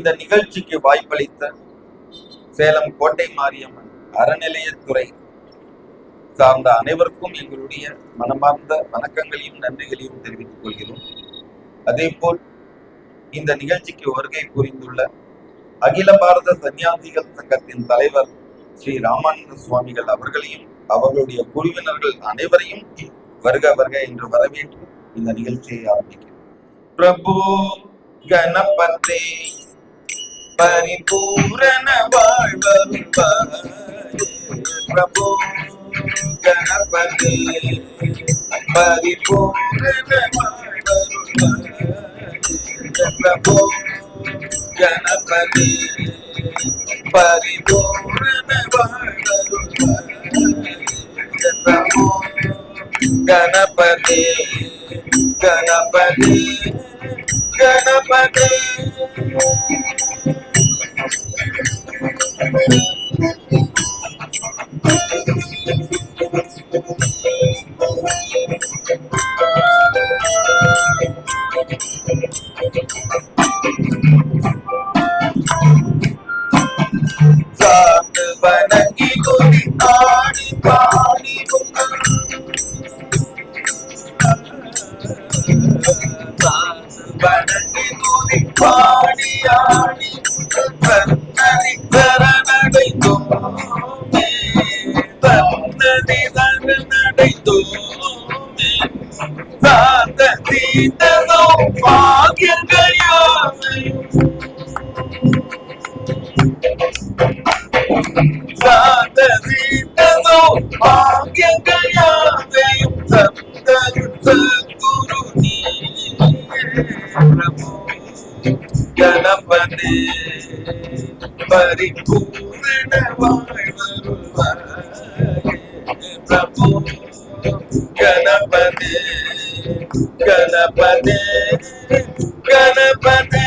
இந்த நிகழ்ச்சிக்கு வாய்ப்பளித்த சேலம் கோட்டை மாரியம்மன் அறநிலையத்துறை சார்ந்த அனைவருக்கும் எங்களுடைய மனமார்ந்த வணக்கங்களையும் நன்றிகளையும் தெரிவித்துக் கொள்கிறோம். அதேபோல் இந்த நிகழ்ச்சிக்கு வருகை புரிந்துள்ள அகில பாரத சன்னியாசிகள் சங்கத்தின் தலைவர் ஸ்ரீ ராமானந்த சுவாமிகள் அவர்களையும் அவர்களுடைய குழுவினர்கள் அனைவரையும் வருக வருக என்று வரவேற்று இந்த நிகழ்ச்சியை ஆரம்பிக்கிறோம். பிரபு கணபதி பரிபூரண வாழ்வருள்வாய், பிரபு கணபதி பரிபூரண வாழ்வருள்வாய், பிரபு கணபதி பரிபூரண வாழ்வருள்வாய், பிரபு கணபதி கணபதி கணபதி. சாந்து வணங்கி கொடி ஆடி பாடி வணங்கி கொடி பாடி ஆடி சன்னதி சரணடைந்தோம், சன்னதி சரணடைந்தோம், சாந்த சீதனோ பாகியங்கள் யாவையும், சாந்த சீதனோ பாகியங்கள் யாவையும் சந்தரு சத்குரு நீ பிரபு கணபதி பரிபூரண வாழ்வருள்வாய், பிரபு கணபதி கணபதி கணபதி.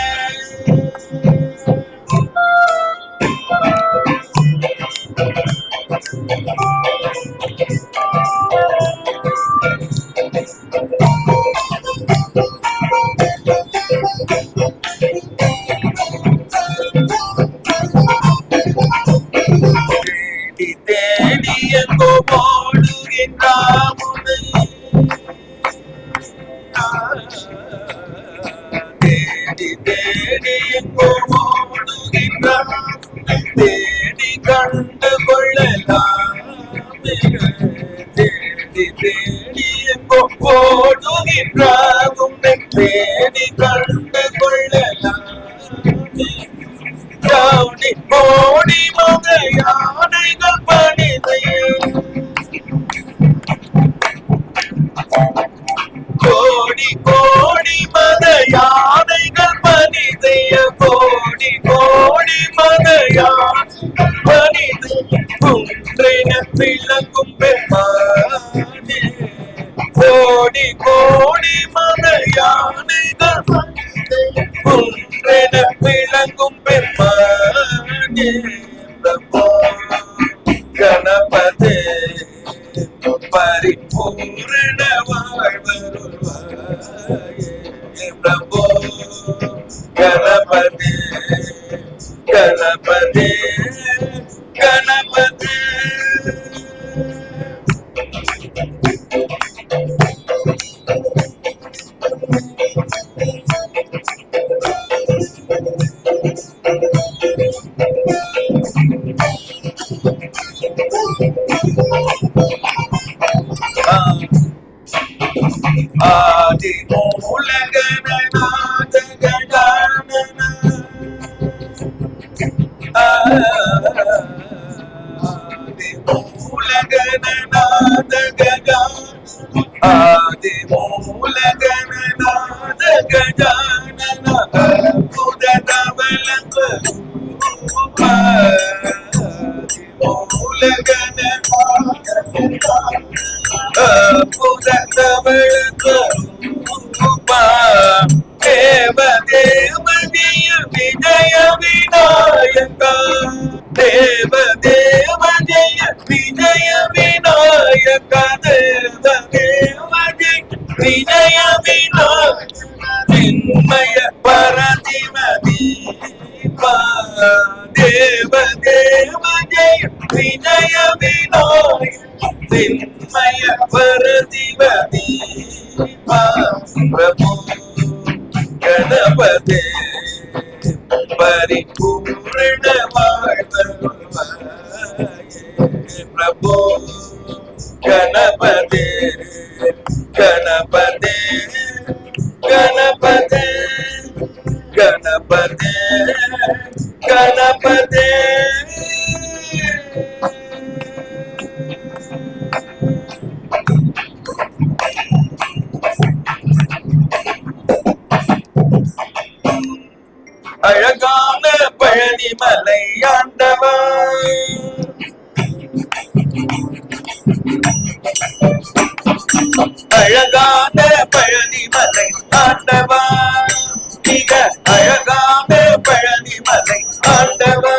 தேடி எங்கோ போடுகின்றான் உன்னை, தேடி தேடி எங்கோ போடுகின்றான், தேடி கண்டு கொள்ளலாம், தேடி தேடி எங்கோ போடுகின்றான் உன்னை, தேடி கண்டு கொள்ளலாம், கோடி கோடி மத யானைகள் பணிதைய, கோடி கோடி மத யானைகள் பணிதைய, கோடி கோடி மத யானைகள் பணிதைய, குன்றென விளங்கும் பெருமானே, கோடி கோடி மத யானைகள் பணிதைய, குன்றென விளங்கும் பெருமானே, பிரபு கணபதி பரிபூரண வாழ்வருள்வாய், பிரபு கணபதி கணபதி கணபதி. ஆதி மூலகநாத கஜானன, ஆதி மூலகநாத கஜானன, ஆதி மூலகநாத கஜானன, அற்புத தவளங்க தேவ தேவதிய விஜய விநாயக, தேவ தேவதிய விஜய விநாயக, தேவ தேவதிய விஜய விநாயக, சின்மய பரதிமதி தேவ தேவ ஜெய விஜய விநாயக சின்மய வரதிவ தீபா பிரபு கணபதே பரிபூரண வாழ்வருள்வாயே பிரபு கணபதே கணபதே கணபதே கணபதே கணபதே அழகான பழனிமலை ஆண்டவா அழகான பழனிமலை ஆண்டவா மிக அழகான பழனிமலை ஆண்டவா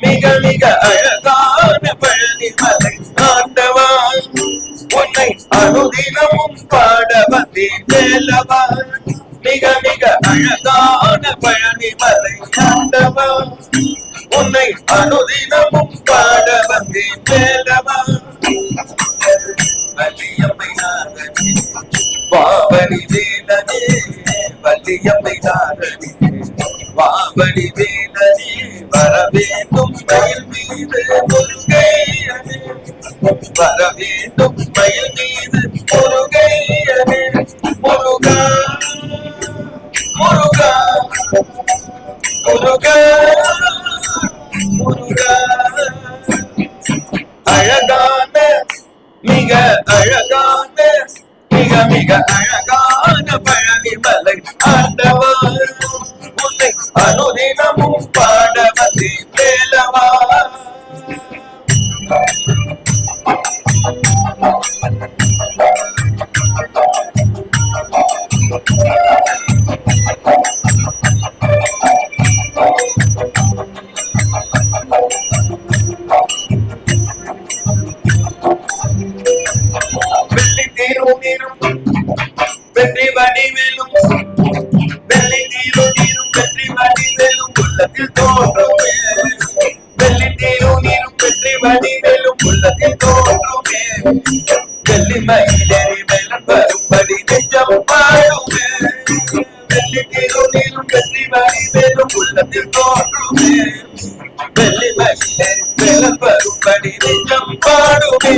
மிக மிக அழகான பழனிமலை ஆண்டவா உன்னை அனுதினமும் பாட வந்தேன் வேலவா மிக மிக அழகான பழனிமலை ஆண்டவா உன்னை அனுதினமும் பாட வந்தேன் வேலவா வள்ளியம்மை நாதனே வாவடி வேலனே வள்ளியம்மை நாதனே வாவடி வேலனே வரவேண்டும் மயில் மீது முருகையனே வரவேண்டும் மயில் மீது முருகையனே முருகா முருகா முருகா முருகா அழகான மிக அழகான மிக மிக அழகான பழனிமலை ஆண்டவா உன்னை அனுதினமும் பாட வந்தேன் வேலவா வெற்றி வடிவேலும் வெள்ளி நீரும் நீரும் வெற்றி வடிவேலும் உள்ளத்தில் தோன்றுமே வெள்ளி நீரும் நீரும் வெற்றி வடிவேலும் உள்ளத்தில் தோன்றுமே வெள்ளி மயிலேறி மேலும் வரும்படி நெஞ்சம் பாடுமே வெள்ளி நீரும் நீரும் வெற்றி வடிவேலும் உள்ளத்தில் தோன்றுமே வெள்ளி மயிலேறி மேலும் வரும்படி நெஞ்சம் பாடுமே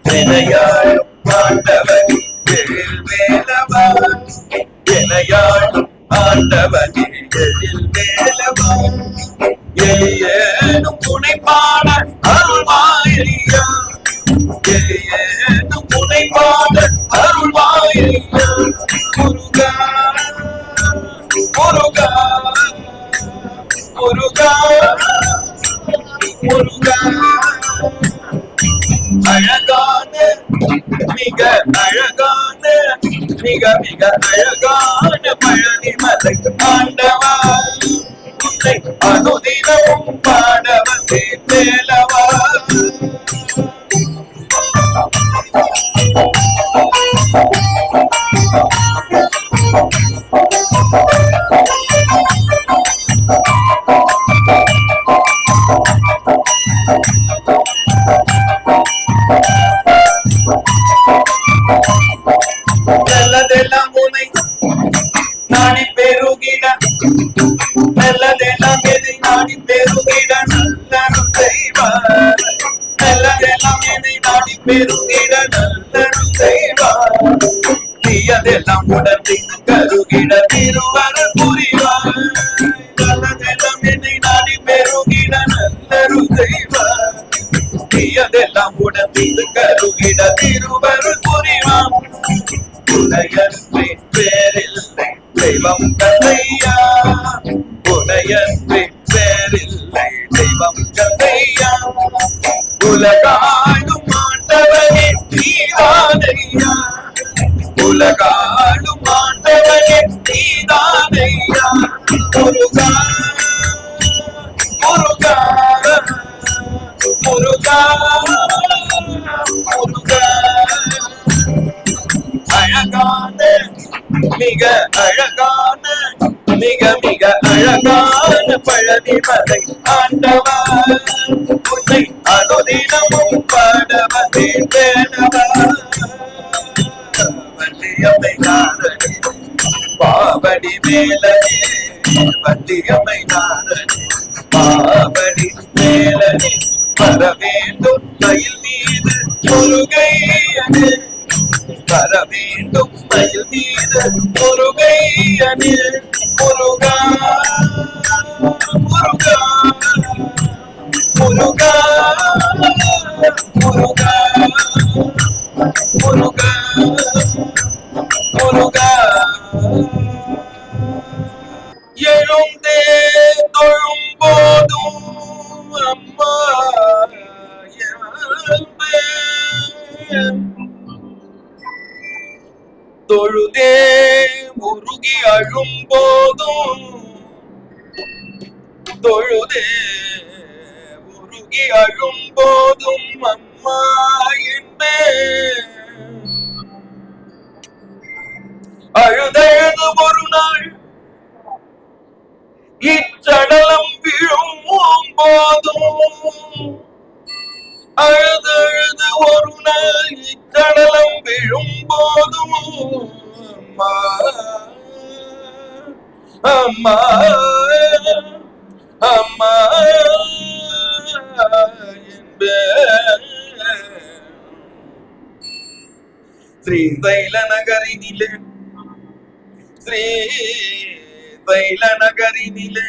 வினையாளும் ஆண்டவனே எழில் வேலவா வினையாளும் ஆண்டவனே எழில் வேலவா எளியேனும் துணை பாட அருள்வாயிலியா எளியேனும் துணை பாட அருள்வாயிலியா முருகா முருகா முருகா முருகா அழகான மிக அழகான மிக மிக அழகான பழனிமலை ஆண்டவா உன்னை அனுதினமும் பாட வந்தேன் வேலவா நல்லதெல்லாம் உனை நாடி பெருகிட நல்லதெல்லாம் எதை நாடி பெருகிட நல்லரும் செய்வார் நல்லதெல்லாம் எதை நாடி பெருகிட நல்லரும் செய்வார் தீயதெல்லாம் உடம்பின் கருகிட திருவருள் புரிவார் நல்லதெல்லாம் எதை நாடி பெருகிட நல்லரும் செய்வார் தீயதெல்லாம் உடம்பின் கருகிட திருவருள் புரிவார் உடையன்றி பேரில்லை தெய்வம் கந்தையா உடையன்றி பேரில்லை தெய்வம் கந்தையா உலகாடும் ஆண்டவனே நீதானையா உலகாடும் ஆண்டவனே நீதானையா முருகா முருகா முருகா முருகா அழகான மிக அழகான மிக மிக அழகான பழனிமலை ஆண்டவா, உன்னை அனுதினமும் பாட வந்தேன் வேணவா. வள்ளியம்மை நாரணி பாவடி மேலனே, வள்ளியம்மை நாரணி பாவடி மேலனே, வர வேண்டும் மயில் மீது முருகையனே, வர வேண்டும் மயில் மீது முருகையனே. முருகா முருகா முருகா முருகா முருகா முருகா. எழுந்தே தொழும் போதும் அம்மா தொழுதே உருகி அழும் போதும், தொழுதே உருகி அழும் போதும் அம்மா என்பே. அழுதழுது ஒரு நாள் இச்சடலம் விழும் போதும், அழுதழுது ஒரு நாள் இச்சடலம் விழும் போதும் அம்மா அம்மா அம்மா என்பே. ஸ்ரீசைல நகரினிலே, ஸ்ரீசைல நகரினிலே,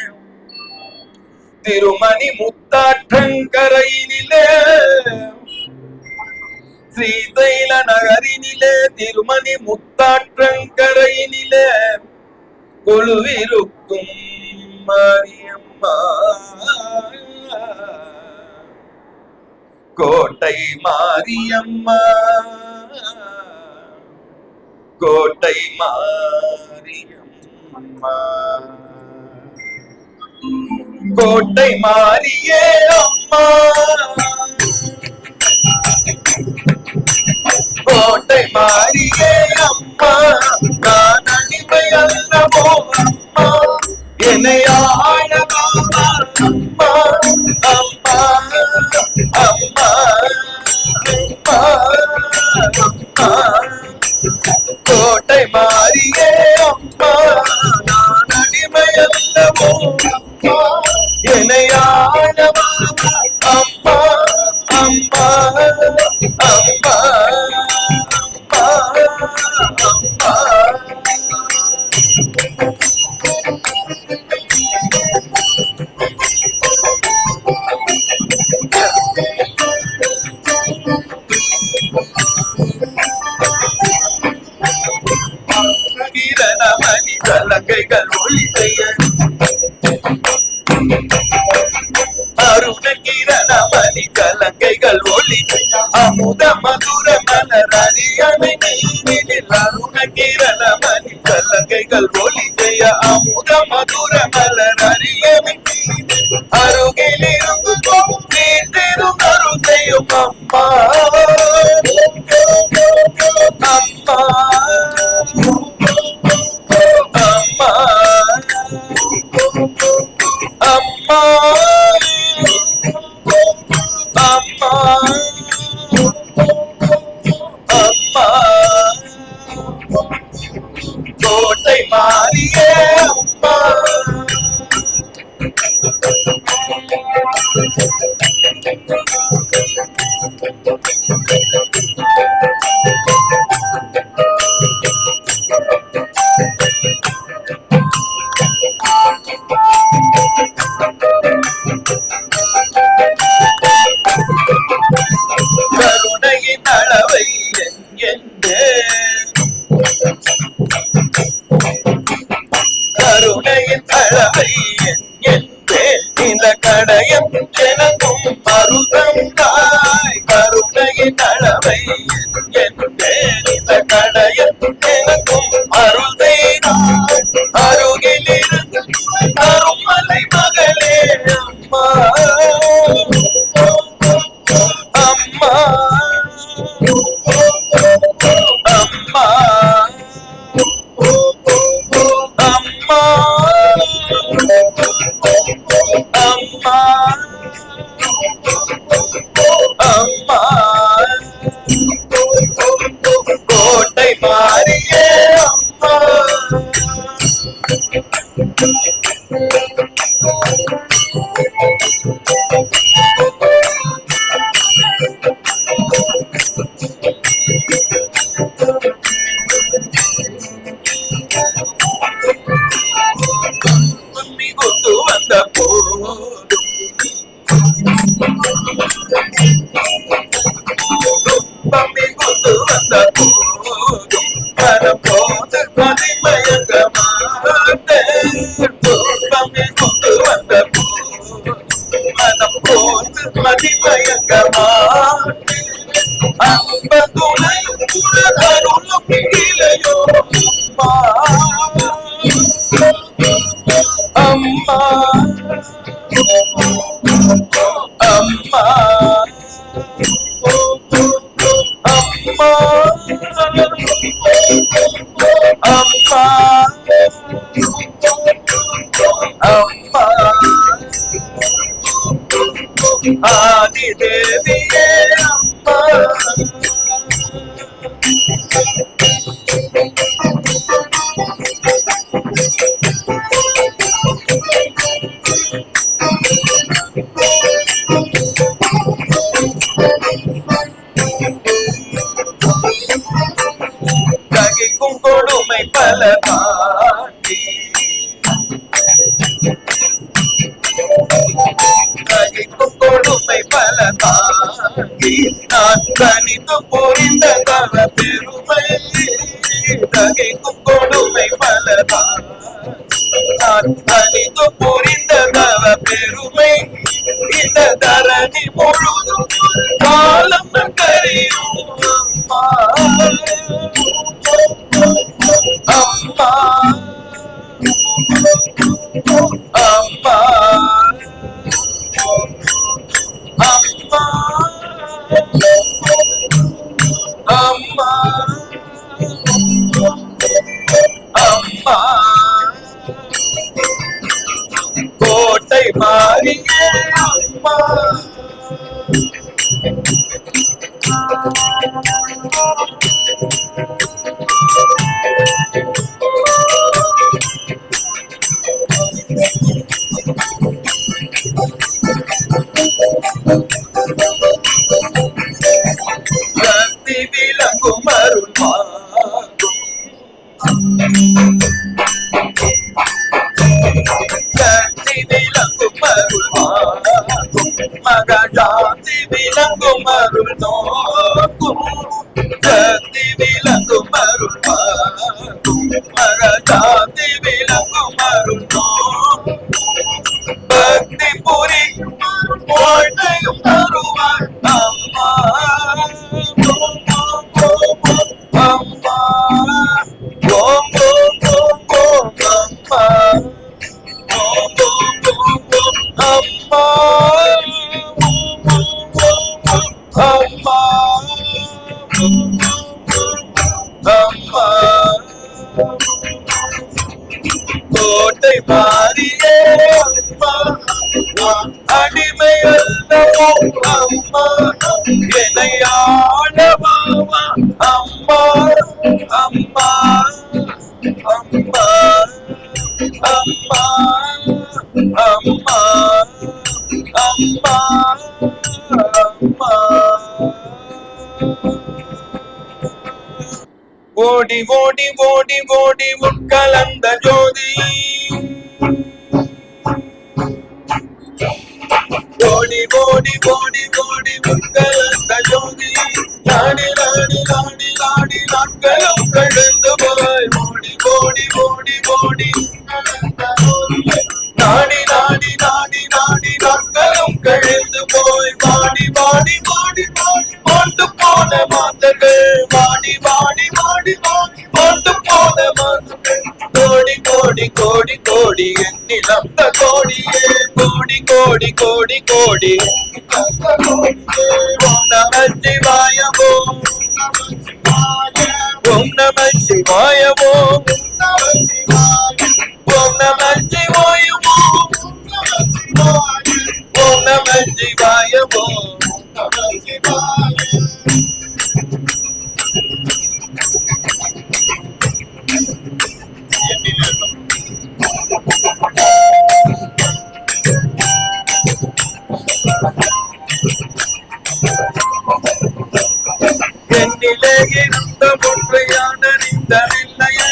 திருமணி முத்தாற்றங்கரையினிலே, ஸ்ரீசைல நகரினிலே, திருமணி முத்தாற்றங்கரையினிலே, கொலுவிருக்கும் மாரியம்மா, கோட்டை மாரியம்மா, கோட்டை மாரியம்மா, கோட்டை மாரியே அம்மா, கோட்டை மாரியே அம்மா, நான் அடிமை அல்லவோ அம்மா, என்னை ஆழவா அம்மா அம்மா அம்மா அம்மா. கோட்டை மாரியே அம்மா, நான் அடிமை அல்லவோ அம்மா, என்னை ஆழவா அம்மா அம்மா அம்மா அம்மா. கிரணமணி கலங்கைகள் ஒளி செய்ய, அருண கிரணமணி கலங்கைகள் ஒளி செய்ய, அமுத மதுர மலர் அரியணை நீரில், அருண கிரணமணி கலங்கைகள் ஒளி செய்ய, அமுத மதுர மலர் அரியணை அருகிலிருந்து நீட்டிரும் அருதையும் அம்மா அம்மா அம்மா அம்மா அம்மா அம்மா. கோட்டை மாரியே அம்மா, கருணையின் அளவை எங்கே, கருணையின் அளவை எங்கே, இந்த கடையம் எனக்கும் மருதம் தாய், கருணையின் அளவை எங்கே, இந்த கடையம் எனக்கும் அருளை தாய், அருகிலிருந்து கருமலை மகளே அம்மா அம்மா அம்மா அம்மா கொடுமை பல தாண்டி தகைக்கும் கொடுமை பல தாண்டி நான் தனித்து புரிந்த தவ பெருமை தகைக்கும் கொடுமை பல நான் தனித்து புரிந்த தவ பெருமை இந்த தரணி முழுதும் காலம் கரையும் அம்மா அம்மா அம்மா அம்மா அம்மா கோட்டை மாறியே அம்மா சக்தி விளங்கும் அருள் சக்தி விளங்கும் அருள் மகாஜாதி விளங்கும் அருள் நோக்கும் சக்தி விளங்கும் அருள் மகாஜாதி விளங்கும் அருள் நோக்கும் பக்தி புரி வாழ்க்கையும் தருவார் அம்மா அம்மா ஓம் ஓம் ஓம் ஓம் அம்மா ஓம் ஓம் ஓம் ஓம் அம்மா அம்மா அம்மா கோட்டை மாறியே அம்மா அடிமை அல்லவோ அம்மா என்னை ஆளவாமா அம்மா அம்மா அம்மா அம்மா அம்மா அம்மா அம்மா ஓடி ஓடி ஓடி ஓடி உட்கலந்த ஜோதி ஓடி ஓடி ஓடி ஓடி உட்கலந்த ஜோதி நாடி நாடி நாடி நாடி நாட்களும் கடந்து போய் ஓடி ஓடி ஓடி ஓடி நாடி நாடி நாடி நாடி நாட்களும் கழிந்து போய் வாடி வாடி வாடி வாடி கொண்டு போன மாந்தர்கள் வாடி வாடி வாடி வாடி கொண்டு போன மாந்தர்கள் கோடி கோடி கோடி கோடி எண்ணில் அந்த கோடியே கோடி கோடி கோடி கோடி ஓம் நம சிவாய ஓம் நம சிவாய ஓம் ஓம் நம சிவாய ஓம் ஓம் நம சிவாய ஓம் என்னிலே இருந்த ஒன்று யான் அறிந்ததில்லையே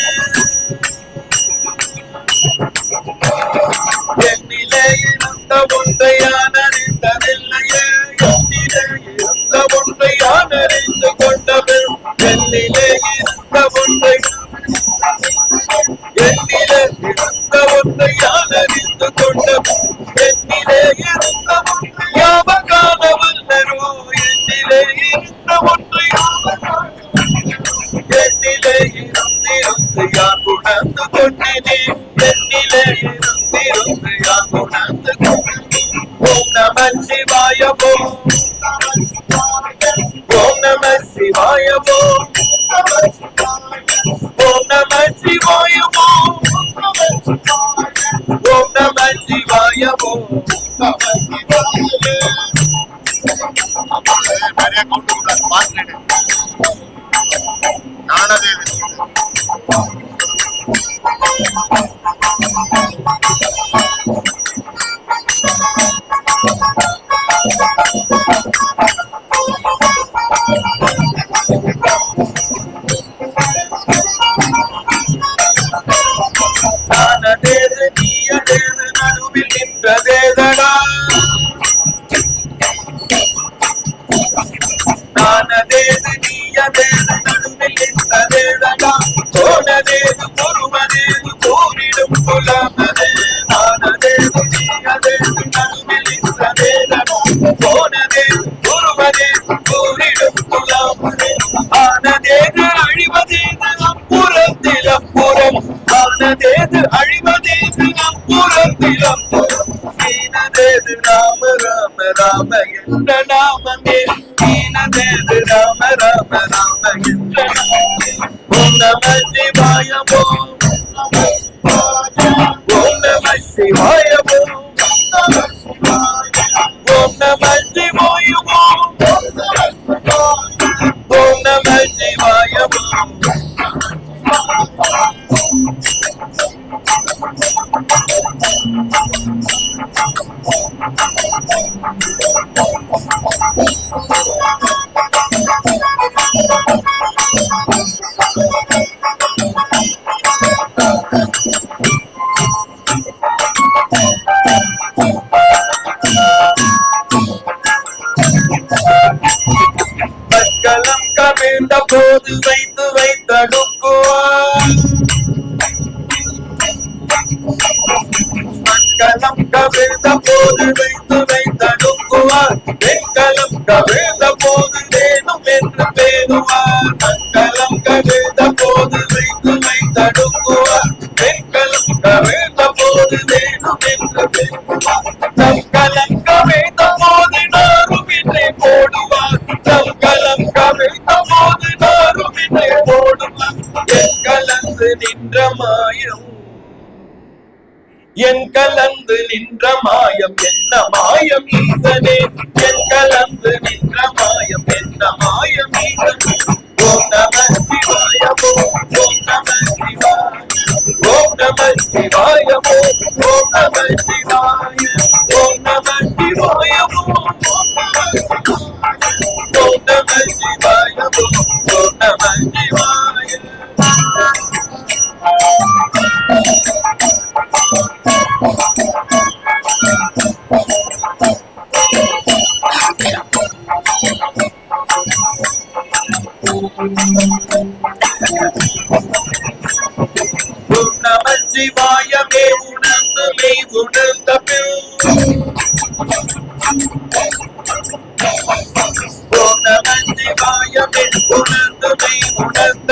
என்னிலே இருந்த ஒன்றை யான் அறிந்ததில்லையே என்னிலே இருந்த ஒன்றை யான் அறிந்து கொண்டவன் என்னிலே இருந்த ஒன்றை என்னிலே இருந்த ஒன்றை யான் அறிந்து கொண்டவன் என்னிலே இருந்த ஒன்றை யாவகான வல்லரோ என்னிலே இருந்த ஒன்றை என்னிலே இருந்திருந்து யான் உணர்ந்து கொண்டினேன் என்னிலே இருந்திருந்து யான் உணர்ந்து கொண்டினேன் ஓம் நம சிவாய ஓம் ஓம் நம சிவாய ஓம் ஓம் நம சிவாய ஓம் ஓம் நம சிவாய ஓம் நிறைய கொண்டு பார்க்கிறேன் நானதே குருவதேது கூறிடும் குலமதே ஆனதேது நீயதேது நடுவிலின்றதேதா போனதேது குருவதேது கூறிடும் குலமதே ஆனதேது அழிவதேது அப்புறத்தில் அப்புறம் ஆனதேது அழிவதேது அப்புறத்தில் அப்புறம் ஈனதேது ராம ராம ராம என்ற நாமமே ஈனதேது ராம ராம ராம என்ற நாமமே ஓம் நம சிவாய ஓம் நம சிவாய ஓம் நம சிவாய ஓம் நம சிவாய ஓம் மங்களம் கவிழ்ந்த போது வைத்து வைத்தடுக்குவார் மங்களம் கவிழ்ந்த போது வைத்து வைத்தடுக்குவார் வெண்கலம் கவிழ்ந்த போது வேணும் என்று பேணுவார் மங்களம் கவிழ்ந்த போது வைத்து வைத்தடுக்குவார் வெண்கலம் கவிழ்ந்த போது வேணும் என்று பேணுவார் தங்கலம் கவிழ்ந்த போது நாரும் என்றே போடுவார் தங்கலம் கவிழ்ந்த போது நாரும் என்றே போடுவார் என் கலந்து நின்ற மாயம் என் கலந்து நின்ற மாயம் என்ன மாயம் ஈசனே என் கலந்து நின்ற மாயம் என்ன மாயம் ஈசனே ஓம் நம சிவாய ஓம் நம சிவாய ஓம் நம சிவாய ஓம் நம சிவாய ஓம் நம சிவாய ஓம் நம சிவாய ஓம் நம சிவாய ஓம் நம சிவாயமே உணர்ந்து மெய் உணர்ந்த ஓம் நம சிவாயமே உணர்ந்து மெய் உணர்ந்த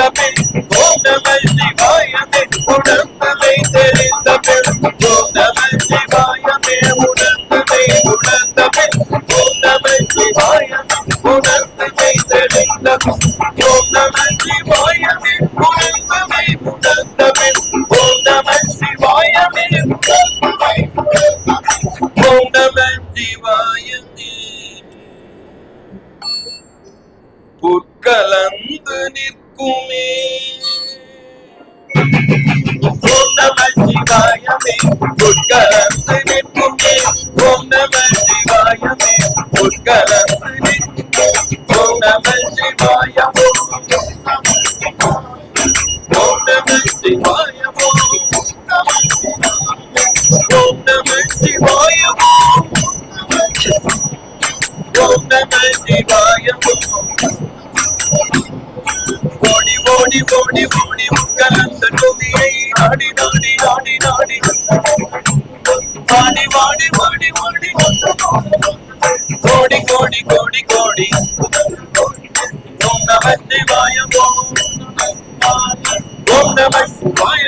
ஓம் நம சிவாயமே உணர்ந்து மெய் தெரிந்த ஓம் நம சிவாயமே உணர்ந்து மெய் உணர்ந்த ஓம் நம சிவாயமே உணர்ந்து மெய் தெரிந்த ஓம் நம சிவாயமே உணர்ந்து மெய் உணர்ந்த ஓம் நம சிவாயமே உணர்ந்து மெய் ஓம் நம சிவாயமே புற்கலந்து நிற்குமே ஓம் நம சிவாயமே புற்கலந்து நிற்குமே ஓம் நம சிவாயமே புற்கலந்து நிற்குமே ஓம் நம சிவாய ஓம் நம சிவாய ஓம் நம சிவாய ஓம் நம சிவாய ஓடி ஓடி ஓடி ஓடி உட்கலந்த ஜோதியை நாடி நாடி நாடி நாடி வாடி வாடி வாடி வாடி கோடி கோடி கோடி கோடி ஓம் நம சிவாய ஓம் நம சிவாய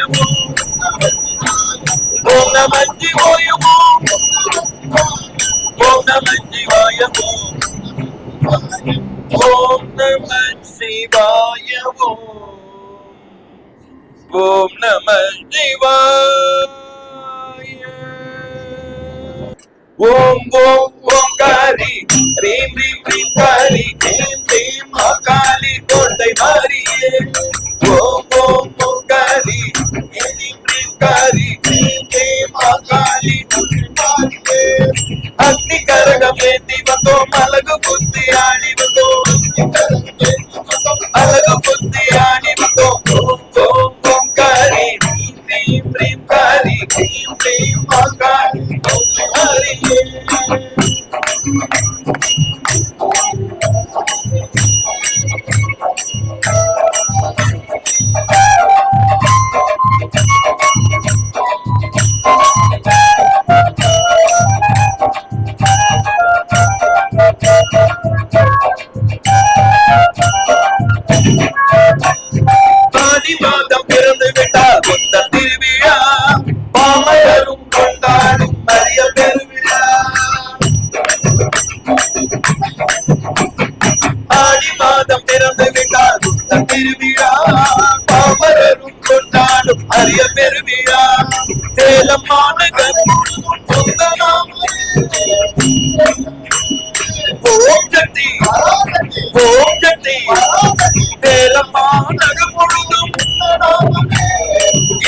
ஓம் நம சிவாய ஓம் நம சிவாய ஓம் நம சிவாய ஓம் நம சிவாய ஓம் ஓம் ஓங்காரி ரீம் ரீம் ரீம் காரி தீம் தீம் மகாலி கோட்டை மாரியே ஓம் ஓம் ஓங்காரி ரீம் ரீம் காரி தீம் தீம் மகாலி கோட்டை மாரியே அக்னி கரகமேந்தி வந்தோம் அழகு புத்தி ஆடி வந்தோம் அழகு புத்தி ஆடி வந்தோம் ஓம் ஓம் ஓங்காரி ரீம் ரீம் காரி தீம் தீம் மகாலி கோட்டை மாரியே பெரிய பெருவிழா சேலம் மாநகர் ஓம் சக்தி ஓம் சக்தி சேலம் மாநகர் முழுதும்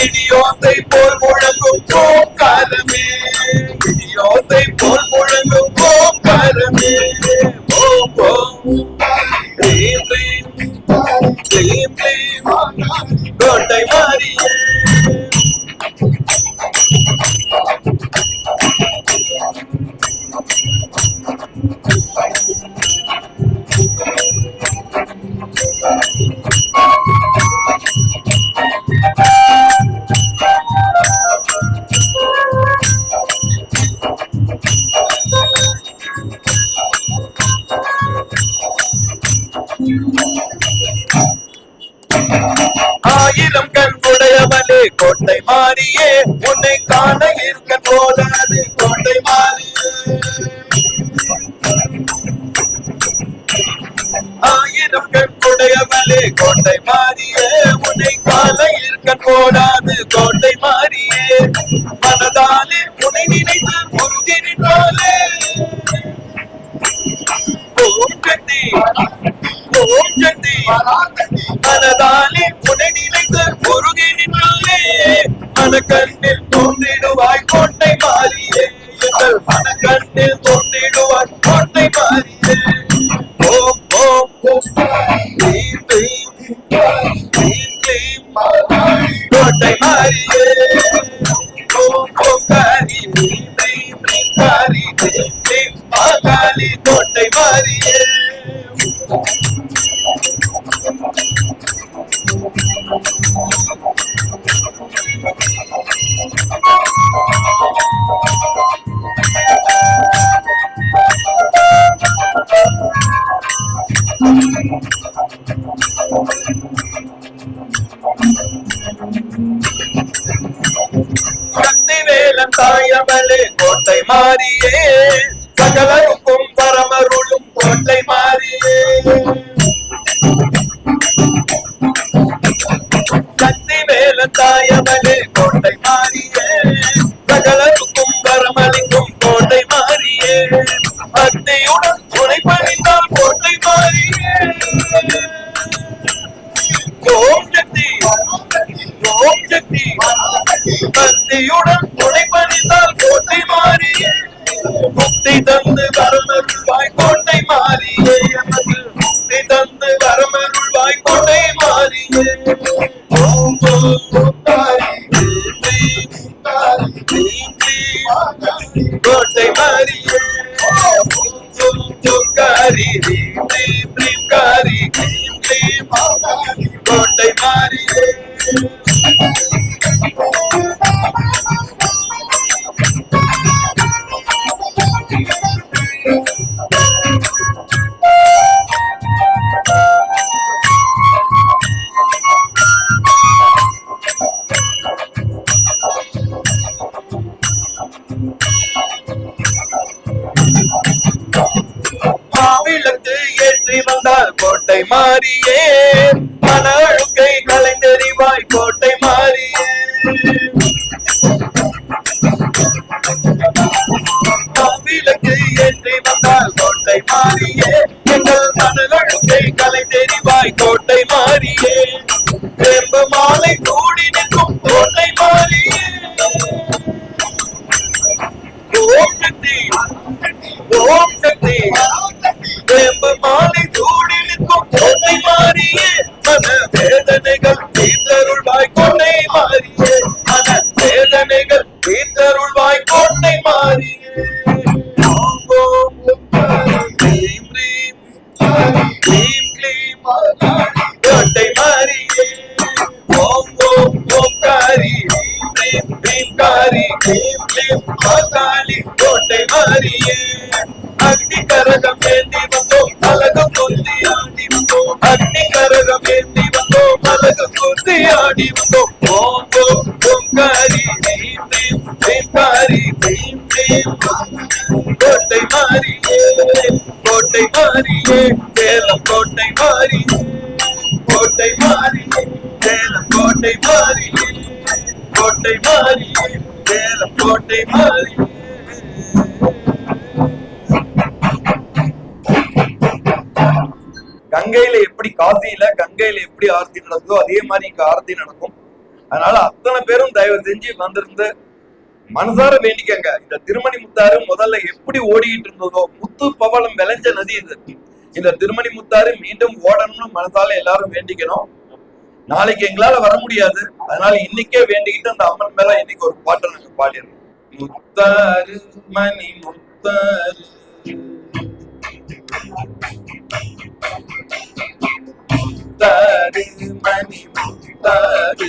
இடியோத்தை போல் முழங்கும் ஓங்காரமே இடியோத்தை போல் முழங்கும் ஓங்காரமே ஓம் ஓம் க்ளீம் க்ளீம் க்ளீம் க்ளீம் கோட்டை மாறியே ஆயிரம் கண் உடையவனே கோட்டை மாறியே உன்னை காண இருக்க போதாது கோட்டை மாறியே ஆயிரம் கண் உடையவனே கோட்டை மாறியே உன்னை காண இருக்க போதாது கோட்டை மாறியே மனதாலே உன்னை நினைத்து முருகினாலே ஓம் சக்தி ஓம் சக்தி மனதாலே உன்னை நினைத்து முருகினாலே மனக்கண்ணில் தோன்றிடுவாய் கோட்டை மாறியே எங்கள் மனக்கண்ணில் தோன்றிடுவாய் கோட்டை மாறியே ஓம் ஓம் க்ளீம் க்ளீம் க்ளீம் க்ளீம் கோட்டை மாறியே ஓம் ஓம் காரி க்ளீம் க்ளீம் க்ளீம் காரி க்ளீம் க்ளீம் காளி கோட்டை மாறியே சக்திவேலன் தாயமலே கோட்டை மாறியே சகலருக்கும் பரமருளும் கோட்டை மாறியே சக்திவேலன் தாயமலே கோட்டை மாறியே சகலருக்கும் பரமளிக்கும் கோட்டை மாறியே பக்தியுடன் துணை பணிந்தால் கோட்டை மாறியே ஓம் சக்தி ஓம் சக்தி பக்தியுடன் துணை பணிந்தால் கோட்டை மாறியே முக்தி தந்து வரமருள்வாய் கோட்டை மாறியே எமக்கு முக்தி தந்து வரமருள்வாய் கோட்டை மாறியே ஓம் ஓம் கோட்டை மாறியே கோட்டை மாறியே மாவிளக்கு ஏற்றி வந்தால் கோட்டை மாறியே மன அழுக்கை கலைந்தெறிவாய் கோட்டை மாறியே மாவிளக்கு ஏற்றி வந்தால் கோட்டை மாறியே எங்கள் மன அழுக்கை கலைந்தெறிவாய் கோட்டை மாறியே வேம்பு மாலை கூடி நிற்கும் கோட்டை மாறியே ஓம் சக்தி ஓம் சக்தி வேம்பு மாலை கூடி நிற்கும் கோட்டை மாறியே மன வேதனைகள் தீர்த்தருள்வாய் கோட்டை மாறியே மன வேதனைகள் தீர்த்தருள்வாய் கோட்டை மாறியே ஓம் ஓம் க்ளீம் க்ளீம் க்ளீம் க்ளீம் கோட்டை மாறியே ஓம் ஓம் ஓம் காரி க்ளீம் க்ளீம் காரி க்ளீம் க்ளீம் காளி கோட்டை மாறியே அக்னி கரகம் ஏந்தி வந்தோம் அழகு கொந்தி ஆடி வந்தோம் அக்னி கரகம் ஏந்தி வந்தோம் அழகு கொந்தி ஆடி வந்தோம் ஓம் ஓம் ஓம் காரி க்ளீம் க்ளீம் க்ளீம் காரி க்ளீம் க்ளீம் கோட்டை மாறியே கோட்டை மாறியே சேலம் கோட்டை மாறியே கோட்டை மாறியே சேலம் கோட்டை மாறியே கோட்டை மாறியே, சேலம் கோட்டை மாறியே. கங்கையில எப்படி காசியில கங்கையில எப்படி ஆர்த்தி நடக்குதோ அதே மாதிரி இங்க ஆர்த்தி நடக்கும். அதனால அத்தனை பேரும் தயவு செஞ்சு வந்திருந்து மனசார வேண்டிக்கங்க. இந்த திருமணி முத்தாறு முதல்ல எப்படி ஓடிக்கிட்டு இருந்ததோ, முத்து பவளம் விளைஞ்ச நதி இது. இந்த திருமணி முத்தாறு மீண்டும் ஓடணும்னு மனசால எல்லாரும் வேண்டிக்கணும். நாளைக்கு எங்களால வர முடியாது, அதனால இன்னைக்கே வேண்டிக்கிட்டு அந்த அம்மன் மேல இன்னைக்கு ஒரு பாட்டை நாங்க பாடிடுறோம். முத்தாறு மணி முத்தாறு முத்தாறு மணி முத்தாறு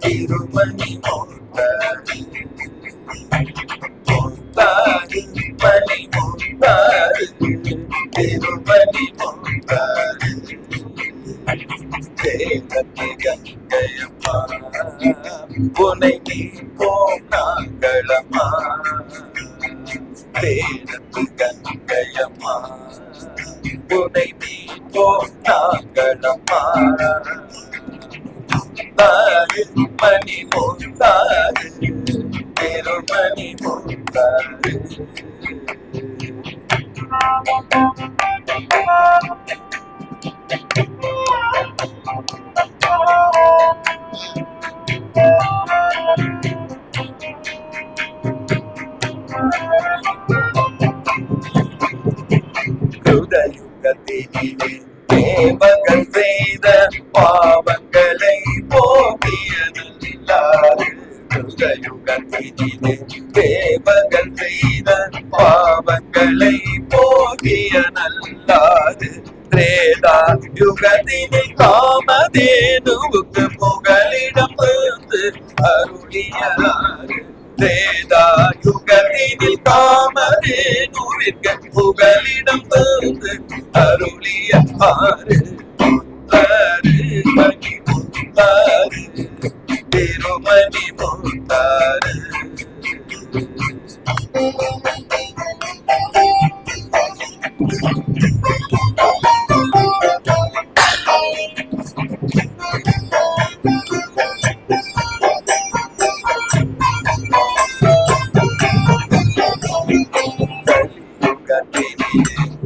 திருமணி முத்தாறு முத்தாறு மணி முத்தாறு திருமணி முத்தாறு சேலத்து கங்கையம்மா உனை நீ போனாங்களம்மா சேலத்து கங்கையம்மா உனை நீ போனாங்களம்மா தாரு மணி முத்தாறு திருமணி முத்தாறு யுகத்தினிலே தேவர்கள் செய்த பாவங்களை போக்கிய நல்லாறு. யுகத்தினிலே தேவர்கள் செய்த பாவங்களை போக்கிய நல்லாறு. திரேதா யுகத்தினில் காமதேனுவுக்கு புகலிடம் தந்து அருளியாறு. திரேதா யுகத்தினில் காமதேனுவிற்கு புகலிடம் தந்து அருளியாறு. முத்தாறு மணி முத்தாறு திருமணி முத்தாறு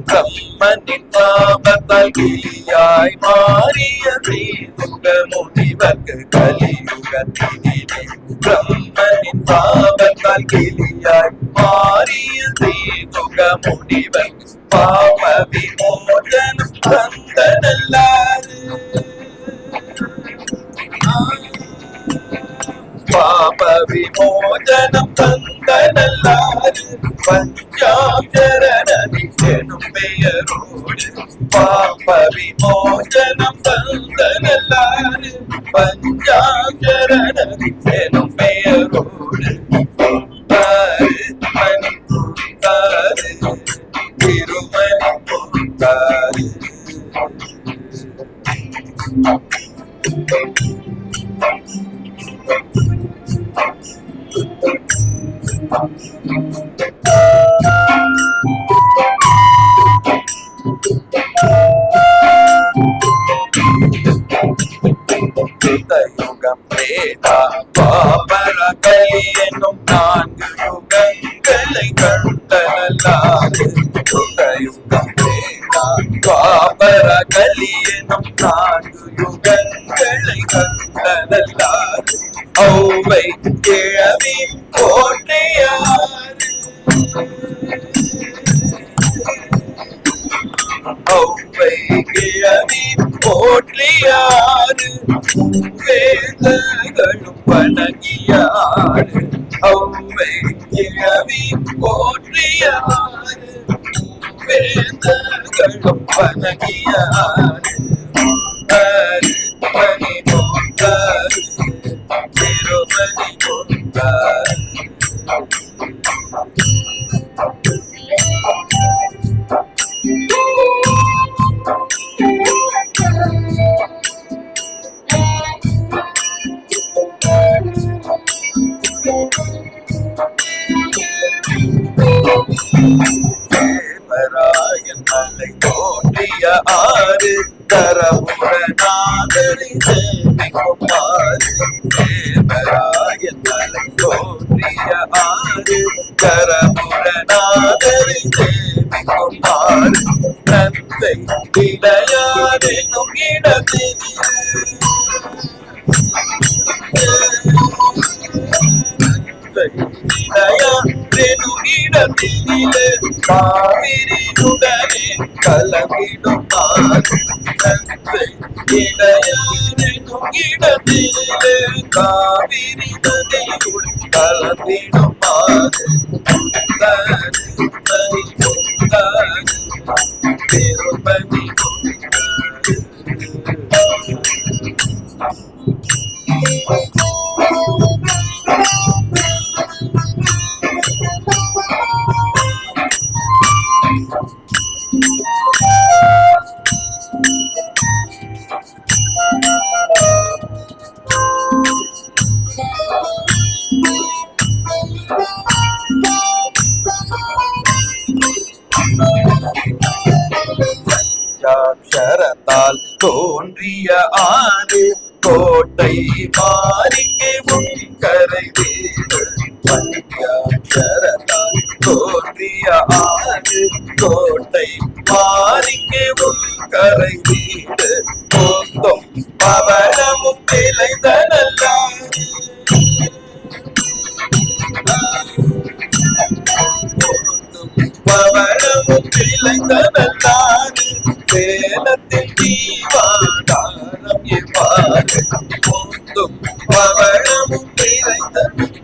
பிரம்மனின் பாபத்தால் கிளியாய் மாறிய ஸ்ரீசுக முனிவர்க்கு கலியுகத்தினிலே. பிரம்மனின் பாபத்தால் கிளியாய் மாறிய ஸ்ரீசுக முனிவர்க்கு பாப விமோசனம் தந்த நல்லாறு. பாப விமோசனம் தந்த நல்லாறு. பஞ்சாட்சரணி எனும் பெயரோடு பாப விமோசனம் தந்த நல்லாறு. பஞ்சாட்சரணி எனும் பெயரோடு முத்தாறு மணி முத்தாறு திருமணி முத்தாறு. யுகம் வேதா பாபர கலி என்னும் 4 யுகங்களை கண்ட நல்லாறு. யுகம் வேதா பாபர கலி என்னும் 4 யுகங்களை கண்ட நல்லாறு. ஔவை கிழவி போற்றியாறு. ஔவை கிழவி போற்றியாறு. வேதங்களும் வணங்கியாறு. ஔவை கிழவி போற்றியாறு. வேதங்களும் வணங்கியாறு. மணி முத்தாறு திருமணி முத்தாறு. தேவராயன் மலை தோன்றிய ஆறு. கரமுடனாதரி தேவிக்குமாறு. தேவராயன் சேவிக்குமாறு நன்மை இடையாரெனும் இடத்தினிலே இடத்தினிலே காவிரியுடனே கலந்திடுமாறு நன்மை இடையாரெனும் இடத்தினிலே காவிரி நதியுடன் கலந்திடுமாறு திருப்பதி அக்ஷரத்தால் தோன்றிய ஆறு கோட்டை மாறிக்கு முன்கரை வீடு பஞ்சாட்சரத்தால் தோன்றிய ஆறு கோட்டை மாறிக்கு முன்கரை வீடு போத்தும் பவனமும் விளைதனல்லாம் பவனமும் விளைதனல்லாது வேலத்தின் தீவாதாரம் எவ்வாறு போந்தும் பவனமும் விளைதனல்லாது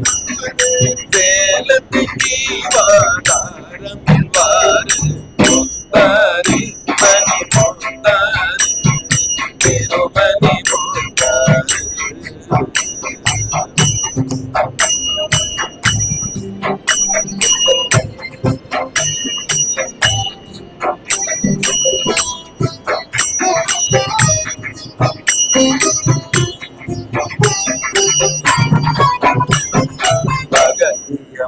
வேலத்தின் தீவாதாரம் எவ்வாறு முத்தாரி மணி முத்தாரி திருமணி முத்தாரி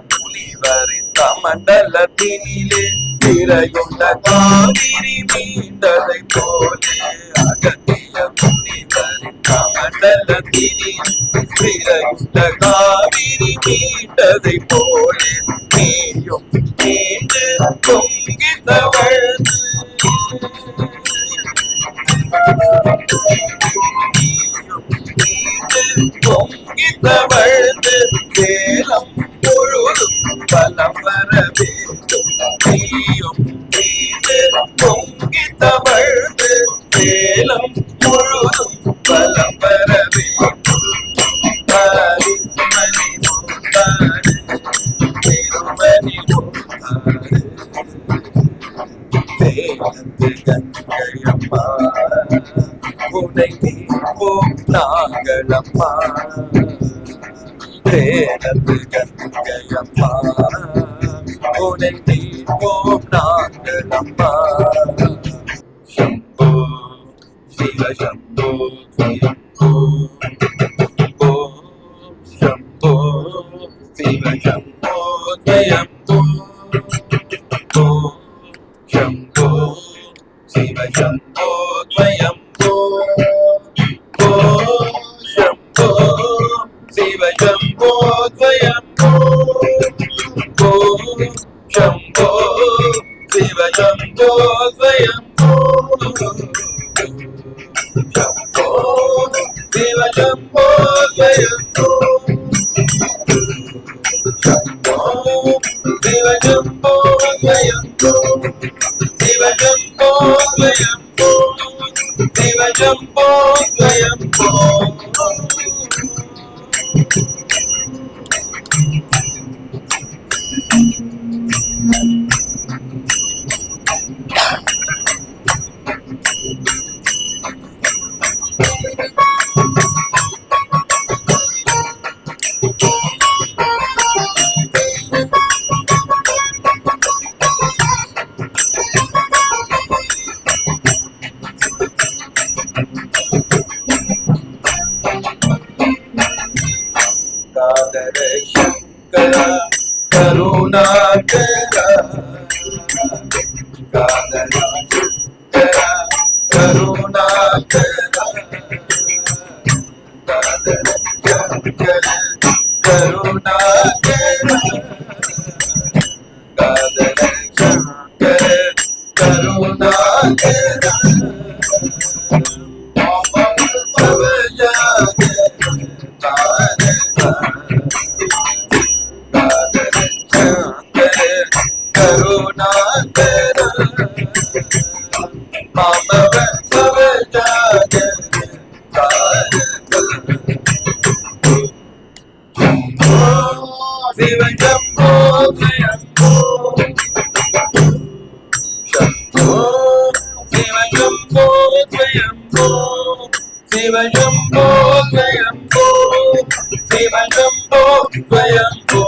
முனிவரின் கமண்டலத்தினிலே திரையுண்ட காவிரி மீண்டதை போலே அகத்திய முனிவரின் கமண்டலத்தினிலே திரையுண்ட காவிரி மீண்டதை போலே நீயும் மீண்டு பொங்கி தவழ்ந்து பொங்கி தவழ்ந்து வேலம் முழுதும் பலம் வர வேண்டும் நீயும் மீது பொங்கி தவழ்ந்து வேலம் முழுதும் பலம் வர வேண்டும் தாரி மணி முத்தாறு திருமணி முத்தாறு வேலத்து கங்கையம்மா உனை தீர்ப்போம் நாங்களம்மா வேலத்து கங்கையம்மா உனை தீர்ப்போம் நாங்களம்மா சம்போ சிவ சம்போ சம்போ சம்போ சிவ Shambho ஜயம்போ Shambho Shiv Shambho द्वयंभो Shambho Shiv Shambho द्वयंभो Shambho Shiv Shambho द्वयंभो Shambho Shiv Shambho द्वयंभो Shambho Shiv Shambho द्वयंभो Shiv Shambho द्वयंभो Shiv Shambho द्वयंभो Dadar Shankar Karunakar Dadar Shankar Karunakar Dadar Shankar Karunakar Dadar Shankar Shivajambo Swayambho Shambho Shivajambo Swayambho Shivajambo Swayambho Shivajambo Swayambho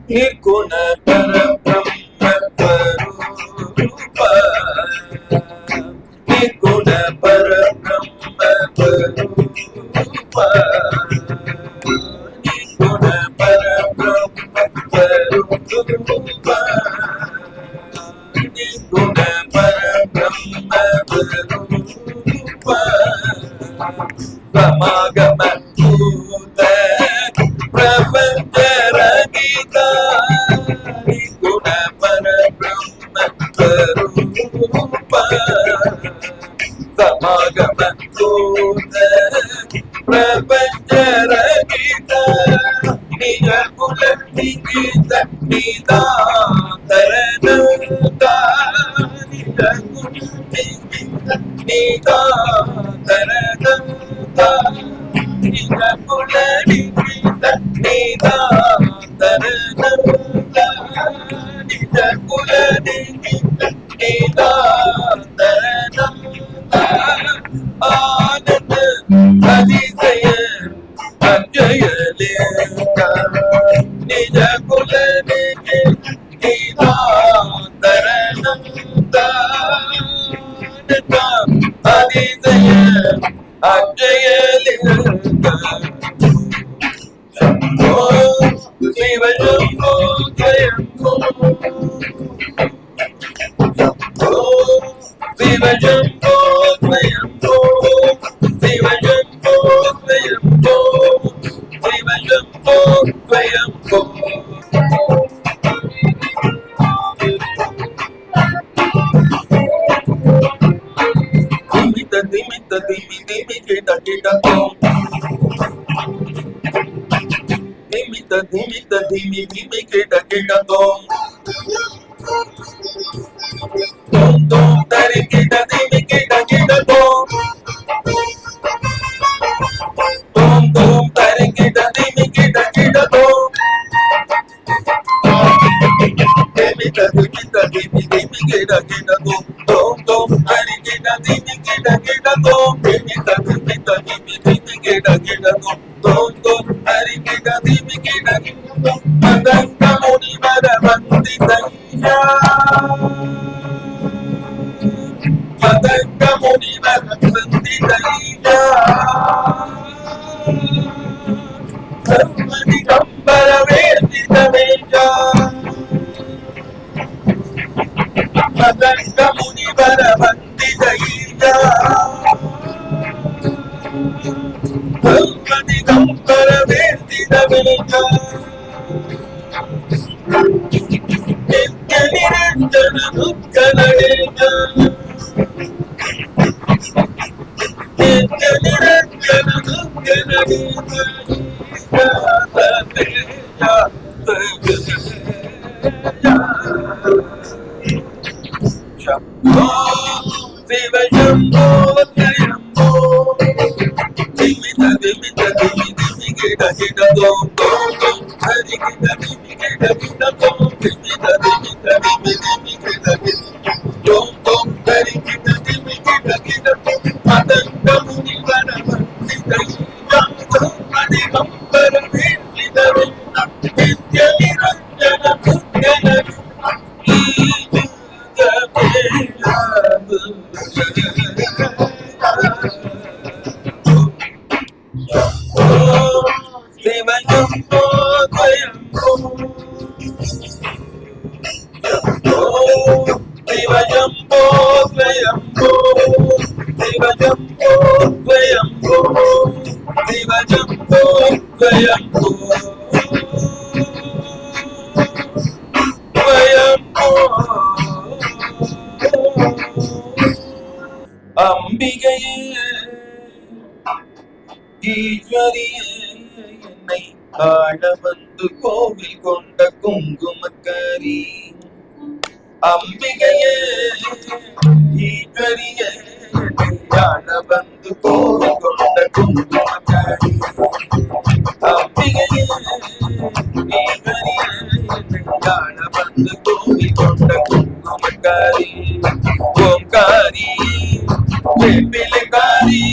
निर्गुण परब्रह्म स्वरूप निर्गुण परब्रह्म स्वरूप निर्गुण परब्रह्म स्वरूप निर्गुण परब्रह्म स्वरूप समागम भूत प्रपंच रहित निर्गुण परब्रह्म स्वरूप समागम भूत प्रपंच रहित निज कुल निहित निदान्तरनता निज कुल निहित निदान्तरनता निज कुल निहित निदान्तरनता निज कुल निहित निदान्तरनता आनंद अधिशय अजय लेखा निज कुल निहित निदान्तरनता अधिशय अजय लेखा शंभो शिवशंभो जयंभो शंभो शिवशंभो जयंभो शिवशंभो जयंभो शिवशंभो जयंभो दिमित दिमित दिमि दिमि केटा केटा दिमित दिमित दिमि दिमि केटा केटा tom tom tari केटा दिमि केटा केटा tom tom tari केटा दिमि केटा केटा tom दिमित दिमित दिमि दिमि केटा केटा tom tari केटा दिमि केटा केटा tom दिमित दिमित दिमि दिमि केटा केटा tom tari केटा दिमि केटा केटा मदंग मुनिवर वंदितैया मदंग मुनिवर वंदितैया सर्वदिगंबर वेदितवेजा मदंग मुनिवर वंदितैया सर्वदिगंबर वेदितवेजा नित्य निरंजन दुःख नरेगा नित्य निरंजन दुःख नरेगा शंभो शिव शंभो जयंभो दिमित दिमित दिमि दिमि केटा केटा tom हरि केटा दिमि केटा केटा tom दिमित दिमित दिमि दिमि केटा केटा tom हरि केटा दिमि केटा केटा मदंग मुनिवर वंदितैया सर्वदिगंबर वेदितवेजा नित्य निरंजन दुःख नरेगा शिवशंभो जयंभो शिवशंभो जयंभो शिवशंभो जयंभो शिवशंभो जयंभो என்னை ஆள வந்து கோவில் கொண்ட குங்குமக்காரி அம்பிகையே ஈஸ்வரியே ஆள வந்து கோவில் கொண்ட குங்குமக்காரி அம்பிகையே ஈஸ்வரியே ஆள வந்து கோவில் கொண்ட குங்குமக்காரி ஓம்காரி வேப்பிலைக்காரி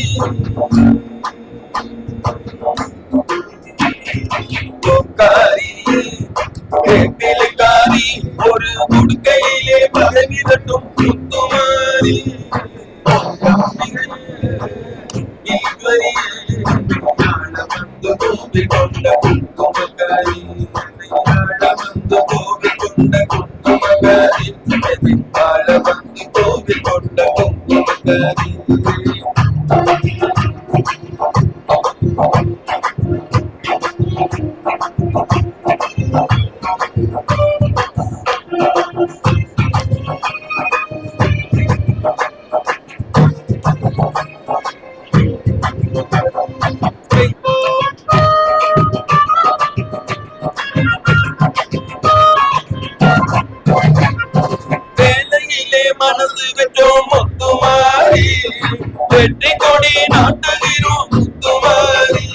ஓம்காரி வேப்பிலைக்காரி ஒரு குடுக்கையிலே பதவிதட்டும் முத்துமாரி ஈஸ்வரியே ஆள வந்து கோவில் கொண்ட குங்குமக்காரி ஆள வந்து கோவில் கொண்ட குங்குமக்காரி ஆள வந்து கோவில் கொண்ட குங்குமக்காரி வேலையிலே மனசு வச்சோம் முத்துமாரி வெற்றி கொடி நாட்டுகிறோம் முத்துமாரி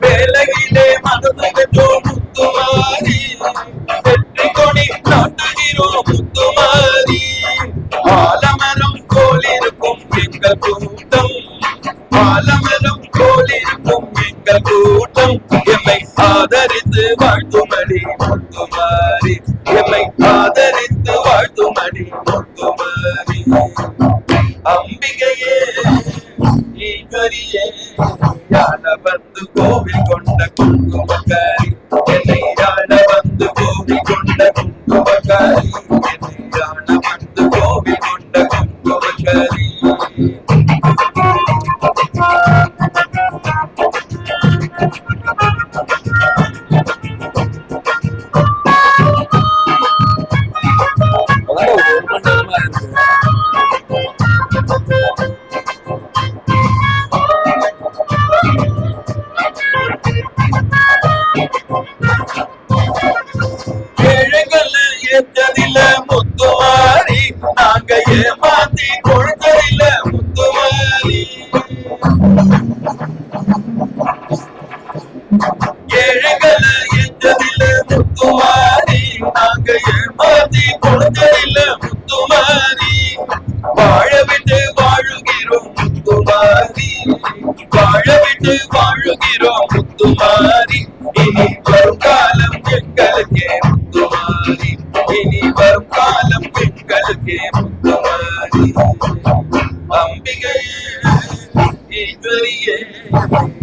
வேலையிலே மனசு வச்சோம் முத்துமாரி வெற்றி கொடி நாட்டுகிறோம் முத்துமாரி ஆலமரம் போலிருக்கும் எங்கள் கூட்டம் ஆலமரம் போலிருக்கும் எங்கள் கூட்டம் எம்மை ஆதரித்து வாழ்த்துமடி முத்துமாரி எம்மை ஆதரித்து வாழ்த்துமடி முத்துமாரி அம்பிகையே ஈஸ்வரியே யாழ வந்து கோவில் கொண்ட குங்குமக்காரி என்னை யாழ வந்து கோவில் கொண்ட குங்குமக்காரி என்னை யாழ வந்து கோவில் கொண்ட குங்குமக்காரி ஏற்றதில்ல முத்துமாரி நாங்க ஏமாத்தி கொடுத்ததில்ல முத்துமாரி ஏழைகளை ஏற்றதில்ல முத்துமாரி நாங்க ஏமாத்தி கொடுத்ததில்ல முத்துமாரி வாழ விட்டு வாழுகிறோம் முத்துமாரி வாழ விட்டு வாழுகிறோம் முத்துமாரி இனி வரும் காலம் எங்களுக்கே முத்துமாரி இனி வரும் காலம் எங்களுக்கே முத்துமாரி அம்பிகையே ஈஸ்வரியே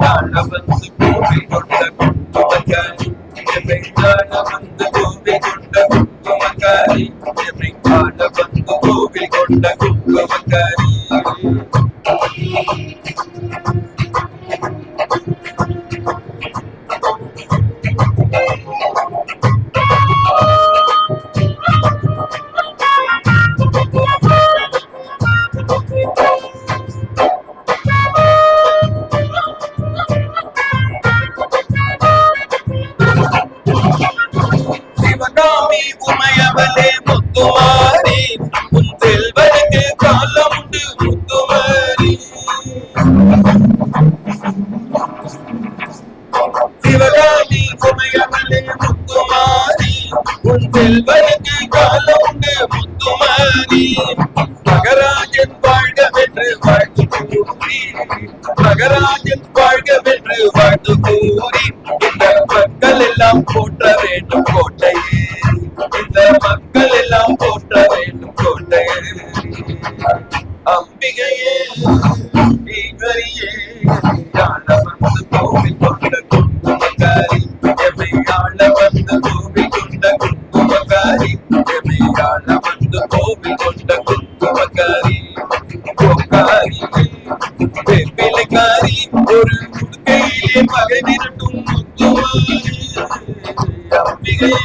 யாழ வந்து கோவில் கொண்ட குங்குமக்காரி எம்மை யாழ வந்து கோவில் கொண்ட குங்குமக்காரி எம்மை யாழ வந்து கோவில் கொண்ட குங்குமக்காரி சிவகாமி உமையவளே முத்துமாரி உன் செல்வனுக்கு காலம் உண்டு முத்துமாரி சிவகாமி உமையவளே முத்துமாரி உன் செல்வனுக்கு காலம் உண்டு முத்துமாரி மகராஜன் வாழ்கவென்று வாழ்த்து கூறி மகராஜன் வாழ்கவென்று வாழ்த்து கூறி இந்த மக்கள் எல்லாம் போற்ற வேண்டும் கோட்டையே இந்த மக்கள் எல்லாம் போற்ற வேண்டும் கோட்டையே அம்பிகையே ஈஸ்வரியே யாழ வந்து கோவில் கொண்ட குங்குமக்காரி எம்மை யாழ வந்து கோவில் கொண்ட குங்குமக்காரி எம்மை யாழ வந்து கோவில் கொண்ட குங்குமக்காரி கோக்காரி வேப்பிலைக்காரி ஒரு குடுக்கையிலே பகை விரட்டும் முத்துமாரி அம்பிகையே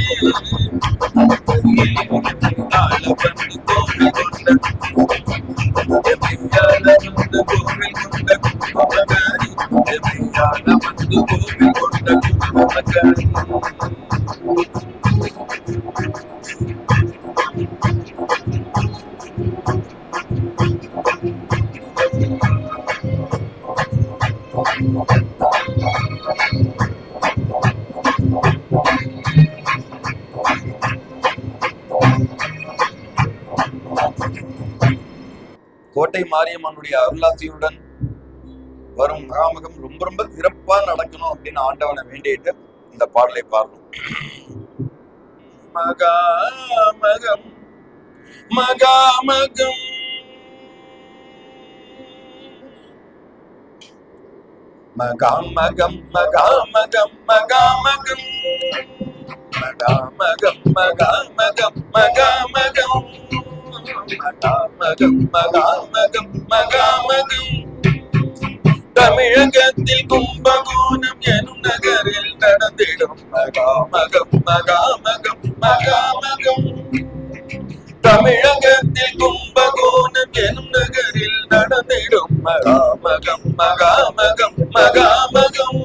யாழ வந்து கோவில் கொண்ட எம்மை யாழ வந்து கோவில் கொண்ட பொழுது கோவில் கொண்ட மக்கள். கோட்டை மாரியம்மனுடைய அருளாசியுடன் வரும் மகாமகம் ரொம்ப ரொம்ப சிறப்பா நடக்கணும் அப்படின்னு ஆண்டவனை வேண்டிட்டு இந்த பாடலை பாடணும். மகாமகம் மகாமகம் மகாமகம் மகாமகம் மகாமகம் மகாமகம் மகாமகம் மகாமகம் மகாமகம் மகாமகம் மகாமகம். தமிழகத்தில் கும்பகோணம் எனும் நகரில் நடந்திடும் மகாமகம் மகாமகம் மகாமகம். தமிழகத்தில் கும்பகோணம் எனும் நகரில் நடந்திடும் மகாமகம் மகாமகம் மகாமகம்.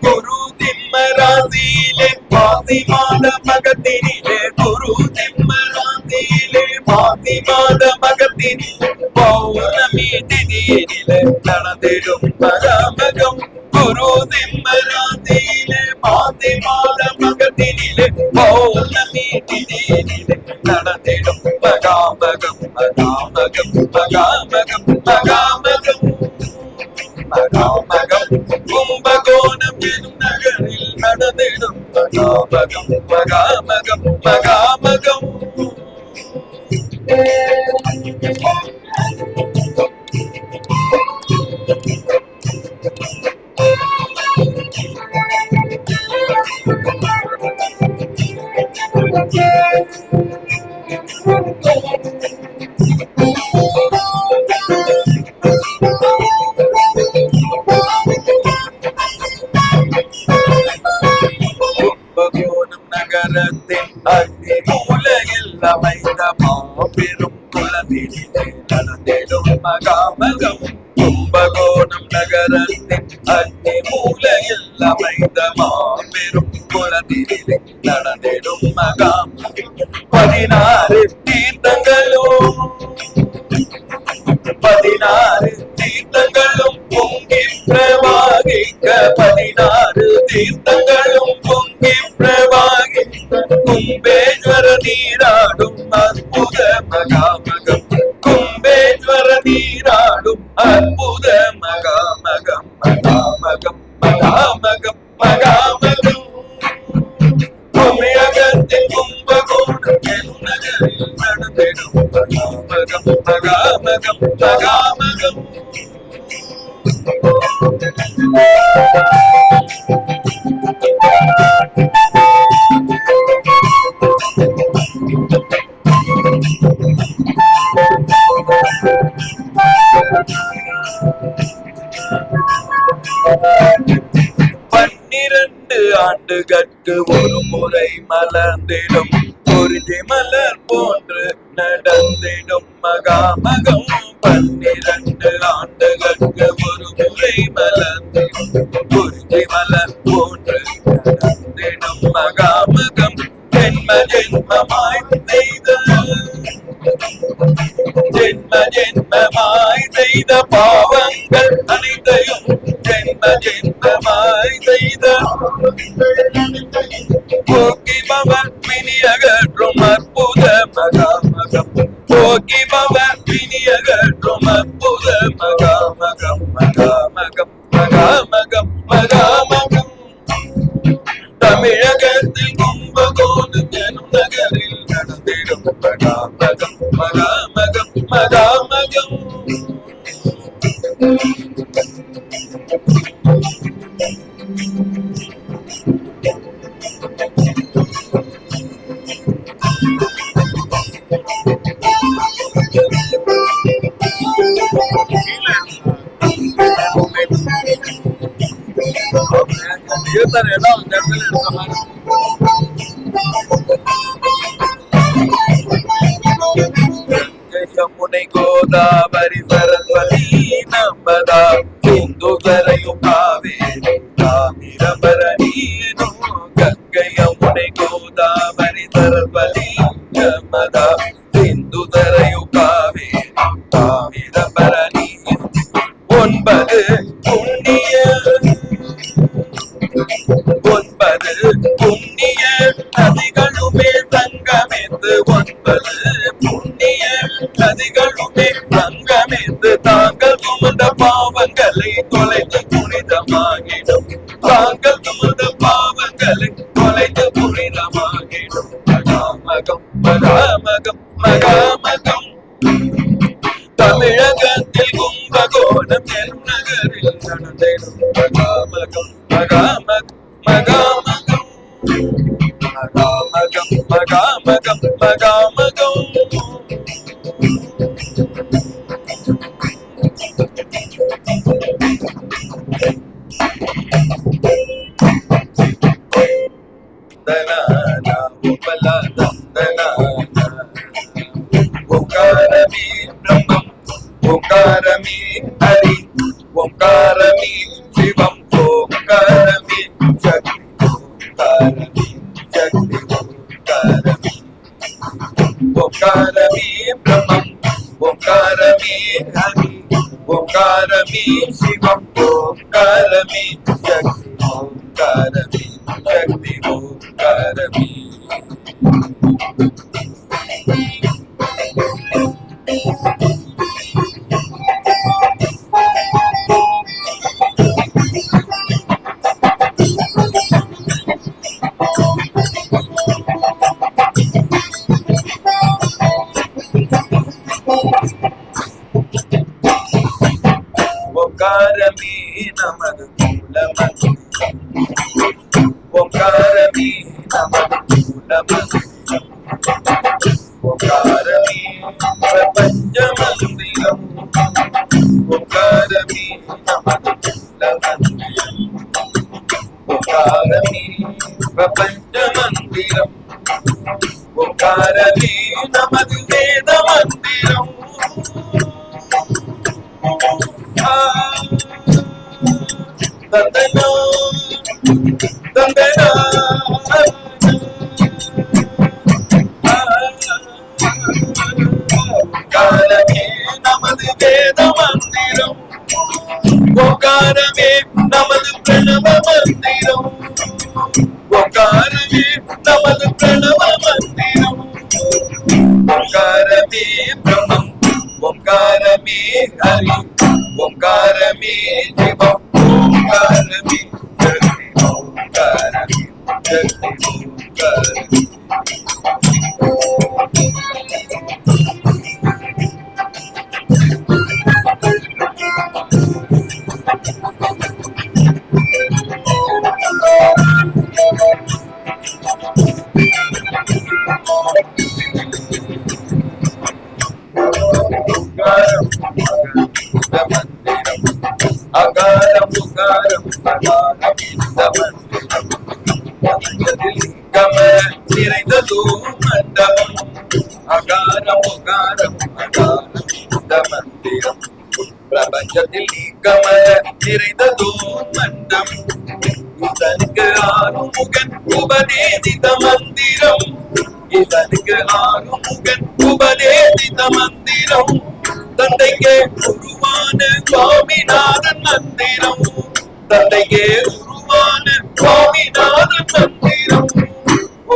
குரு திம்மராசியிலே பாசி மாத மகத்தினிலே குரு திம்மராசியிலே பாசி மாத மகத்தினிலே பௌர்ணமி திதியிலே நடந்திடும் மகாமகம். குரு திம்மராசியிலே பாசி மாத மகத்தினிலே பௌர்ணமி திதியிலே நடந்திடும் மகாமகம் மகாமகம் மகாமகம் மகாமகம் மகாமகம். கும்பகோணம் எனும் நகரில் நடந்திடும் மகாமகம் மகாமகம் மகாமகம். கும்பகோணம் நகரத்தின் அக்னி மூலையில் அமைந்த மாபெரும் குளத்தினிலே நடந்திடும் மகாமகம். கும்பகோணம் நகரத்தின் அக்னி மூலையில் அமைந்த மாபெரும் குளத்தினிலே நடந்திடும் மகாமகம். 16 தீர்த்தங்களும் 16 தீர்த்தங்களும் பொங்கி பிரவாகிக்க 16 தீர்த்தங்களும் பொங்கி பிரவாகிக்க கும்பேஸ்வர நீராடும் அற்புத மகாமகம். கும்பேஸ்வர நீராடும் அற்புத மகாமகம் மகாமகம் மகாமகம் மகாமகம். தமிழகத்தின் கும்பகோணம் எனும் நகரில் நடந்திடும் மகாமகம் மகாமகம் மகாமகம். பன்னிரண்டு ஆண்டுகட்கு ஒரு முறை மலர்ந்திடும் குறிஞ்சி மலர் போன்று நடந்திடும் மகாமகம். 12 ஆண்டுகட்கு ஒரு முறை மலர்ந்திடும் குறிஞ்சி மலர் போன்று நடந்திடும் மகாமகம். ஜென்ம ஜென்மமாய் செய்த ஜென்ம ஜென்மமாய் செய்த பாவங்கள் அனைத்தையும் ஜென்ம ஜென்மமாய் செய்த போக்கி பவர் வினியகற்றும் அற்புத மகாமகம். போக்கி பவர் வினியகற்றும் அற்புத மகாமகம் மகாமகம் மகாமகம் மகாமகம். தமிழகத்தில் கும்பகோணம் எனும் நகரில் நடந்திடும் மகாமகம் மகாமகம் மகாமகம். நாரதர் இடம் அந்த இடத்துல இருக்க மாதிரி. யமுனை கோதாவரி சரஸ்வதி நர்மதா சிந்து சரையு காவேரி தாமிரபரணி கங்கை யமுனை கோதாவரி சரஸ்வதி நர்மதா சிந்து சரையு காவேரி தாமிரபரணி ஒன்பது புண்ணிய நதிகளுமே சங்கமித்து ஒன்பது புண்ணிய நதிகளுமே சங்கமித்து தாங்கள் சுமந்த பாவங்களை தொலைத்து புனிதமாகிடும் தாங்கள் சுமந்த பாவங்களை தொலைத்து புனிதமாகிடும் மகாமகம் மகாமகம் மகாமகம் தமிழகத்தில் கும்பகோணம் நகரில் நடந்திடும் மகாமகம் மகாமகம் மகாமகம் மகாமகம் மகாமகம் மகாமகம் தனானா உபல தந்தனானா ஓங்காரமே பிரம்மம் ஓங்காரமே ஹரி ஓங்காரமே சிவம் ஓங்காரமே சக்தி ஓங்காரமே சக்தி ஓங்காரமே ஓங்காரமே பிரம்மம் ஓங்காரமே ஹரி ஓங்காரமே சிவம் ஓங்காரமே சக்தி ஓங்காரமே சக்தி ஓங்காரமே. ஓங்காரமே நமது மூலமது ஓங்காரமே நமது மூலமது ஓங்காரமே பிரபஞ்சமந்திரம் ஓங்காரமே நமது மூலமந்திரம் ஓங்காரமே பிரபஞ்சமந்திரம் ஓங்காரமே நமது வேத மந்திரம் தந்தனா தந்தனா ஓங்காரமே நமது வேத மந்திரம் ஓங்காரமே நமது பிரணவ மந்திரம் ஓங்காரமே நமது பிரணவ மந்திரம் ஓங்காரமே பிரம்மம் ஓங்காரமே ஹரி ஓங்காரமே சிவம் ஓங்காரமே சக்தி ஓங்காரமே சக்தி ஓங்காரமே. அகாரம் உகாரம் அகாரம் இந்த மந்திரம் கம நிறைந்ததோ மண்டபம் அகாரம் உகாரம் அகாரம் இந்த மந்திரம் பிரபஞ்சத்தில் கமல நிறைந்ததோ மண்டம் இதற்கு ஆறுமுகன் உபதேசித மந்திரம் இதற்கு ஆறுமுகன் உபதேசித மந்திரம் தந்தைக்கு உருவான சுவாமிநாதன் மந்திரம் தந்தைக்கு உருவான சுவாமிநாதன் மந்திரம்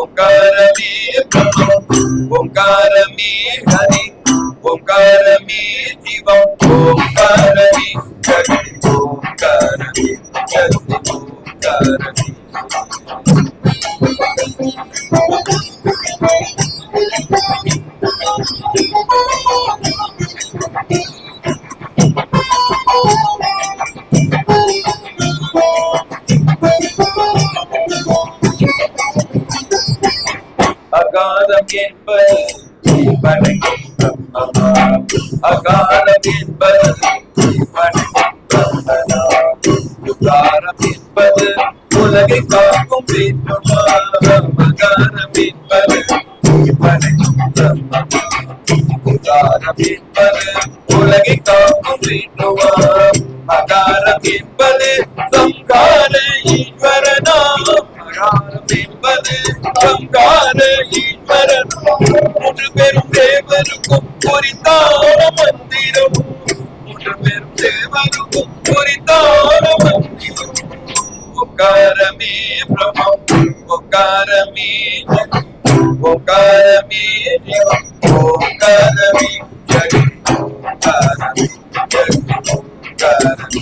ஓங்காரமே பிரம்மம் ஓங்காரமே ஹரி ஓங்காரமே சிவம் ஓங்காரமே சக்தி ஓங்காரமே சக்தி ஓங்காரமே. அகாரம் என்பது ஜீவனுக்கு பிரம்மமாம் அகாரம் என்பது ஜீவனுக்கு பிரம்மனாம் உகாரம் என்பது உலக உலகை காக்கும் மகாரம் என்பது உலகை காக்கும் மகாரம் என்பது சங்கார ஈஸ்வரனாம் மகாரம் என்பது சங்கார ஈஸ்வரனாம் மூன்று பெரும் தேவருக்கும் குறித்தான மந்திரம் மூன்று பெரும் தேவருக்கும் குறித்தான மந்திரம் ஓங்காரமே பிரம்மம் ஓங்காரமே ஓங்காரமே ஜீவம் ஓங்காரமே ஜெய் ஓங்காரமே ஜெய் ஓங்காரமே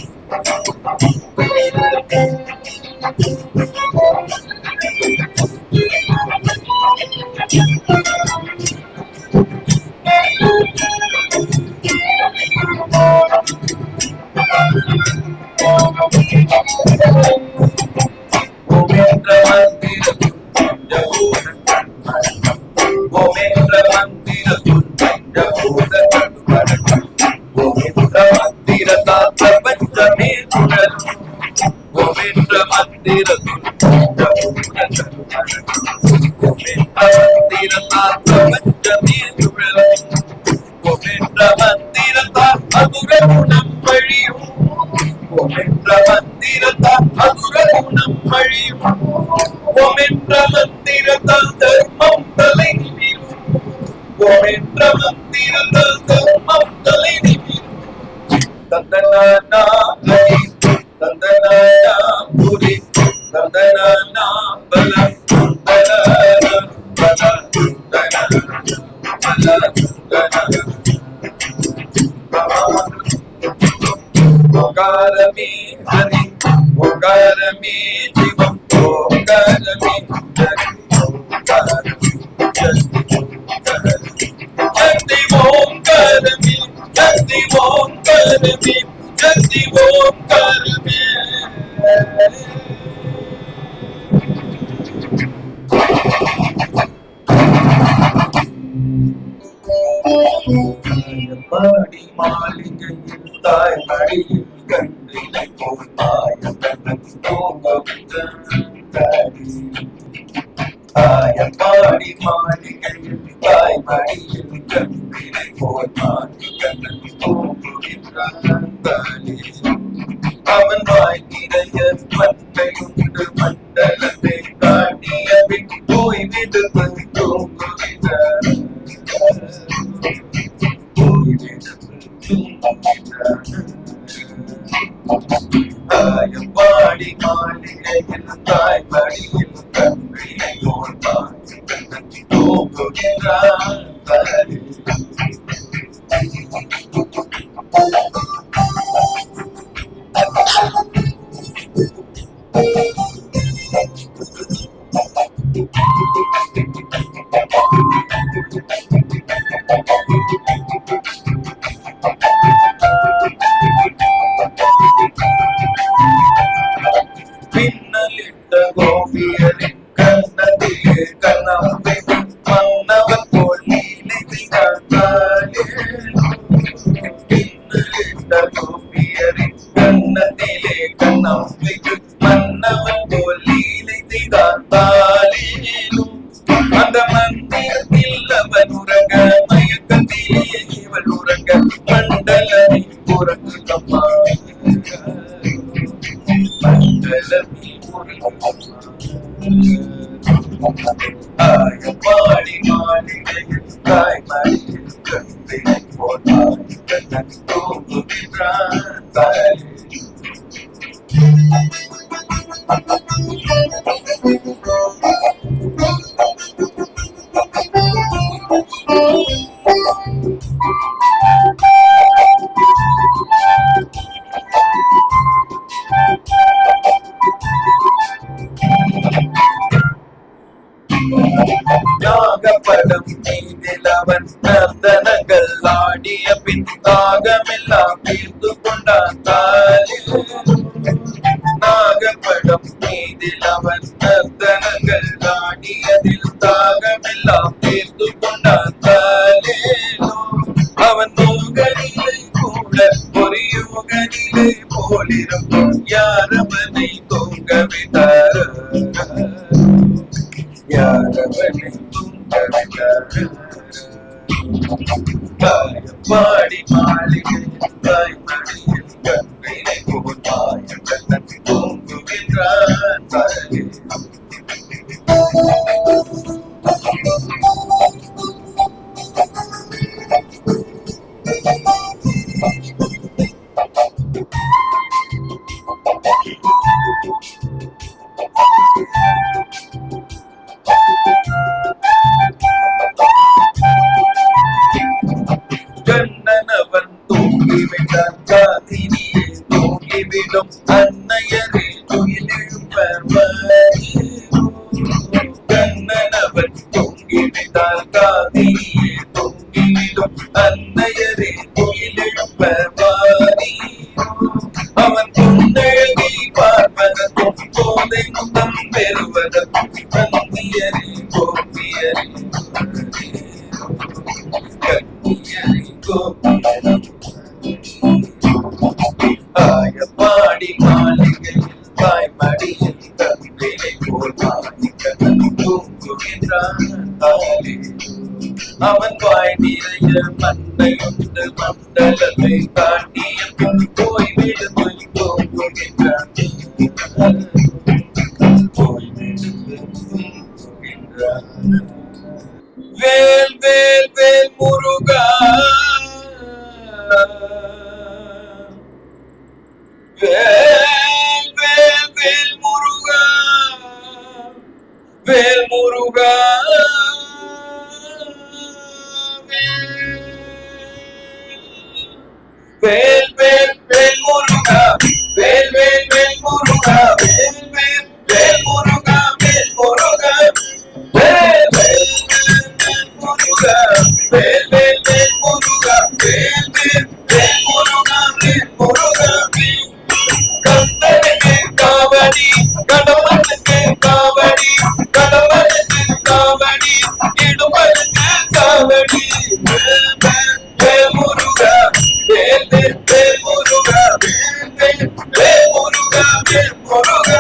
தர்மம் தலை தர்மம் தலை தந்தனா தந்தனா புரி தந்தனா பலம் ஓங்காரமே ஹரி ஓங்காரமே ஜீவம் ஓங்காரமே ஜதி ஓங்காரமே ஜதி ஓங்காரமே ஜதி ஓங்காரமே பாடி மாளிகையில் தாய் மடியில் கண்டிலை போல் பாடி மாளிகையில் தாய் மடியில் கண்டிலை போல் அவன் வாய் நிறைய மண்டையுண்டு மண்டலத்தை காட்டிய பின் போய் விடுத்து தூங்குகிறார் பாடி மாளிகையில் தாய் மடியில் கண்களை தூங்குகிறார் பின்னலிட்ட கோபியரின் கண்ணத்திலே கண்ணம்பை மன்னவன் போல் நீலை செய்தாலே பின்னலிட்ட கோபியரின் கண்ணத்திலே கண்ணம்பைக்கு மன்னவன் போல் நீலை செய்தாலே அந்த மந்திரத்தில் அவன் உறங்க மயக்கத்திலே இவள் உறங்க மண்டலனை உறங்குதம்மா பாடி மாளிகையில் தாய் மடியில் கண்களை போட்டான் தூங்குகிறான் நாகப்படம் மீதில் அவன் நர்த்தனங்கள் ஆடிய பின் தாகமெல்லாம் தீர்த்து கொண்டான் நாகப்படம் மீதில் அவன் நர்த்தனங்கள் ஆடியதில் தாகமெல்லாம் தீர்த்து கொண்டான் அவன் நோகனிலே கூட ஒரு யோகனிலே போலிருக்கும் யார் அவனை தூங்க விட்டார் மாளிகையில் தாய்மடியில் கண்ணினை போல் மாயம் கண்ணன் தூங்குகின்றான் தாயே. கண்ணனவன் தூங்கிவிட்டான் காதினியே தூங்கிவிடும் அன்னையரே துயிலெழுப்பவர். கண்ணனவன் தூங்கிவிட்டான் காதினியே தூங்கிவிடும் அன்னையரே துயிலெழுப்பவாரி. அவன் துண்டழகை பார்ப்பதற்கும் போதை முத்தம் பெறுவதற்கும் கண்ணியரே கோபியரே கண்ணியரே கோபியரே. ஆயப்பாடி மாளிகையில் தாய்மடியில் தம்பினை போல் மாணிக்கண்ணன் தூங்குகின்றான் தாயே. அவன் வாய் நிறைய மண்ணையுண்டு மண்டலத்தை காட்டிய பின் போய்விடு போய் தூங்குகின்றான். வேல் வேல் வேல் முருகா வேல் வேல் வேல் முருகா வேல் முருகா வேல் வேல் வேல் முருகா வேல் வேல் வேல் முருகா வேல் வேல் வேல் முருகா வேல் முருகா வேல் வேல் வேல் முருகா வேல் வேல் வேல் முருகா வேல் வேல் வேல் முருகா வேல் முருகா. கந்தனுக்கு காவடி கடம்பனுக்கு காவடி கடம்பனுக்கு காவடி இடும்பனுக்கு காவடி. வேல் வேல் வேல் முருகா வேல் வேல் வேல் முருகா வேல் வேல் வேல் முருகா வேல் முருகா.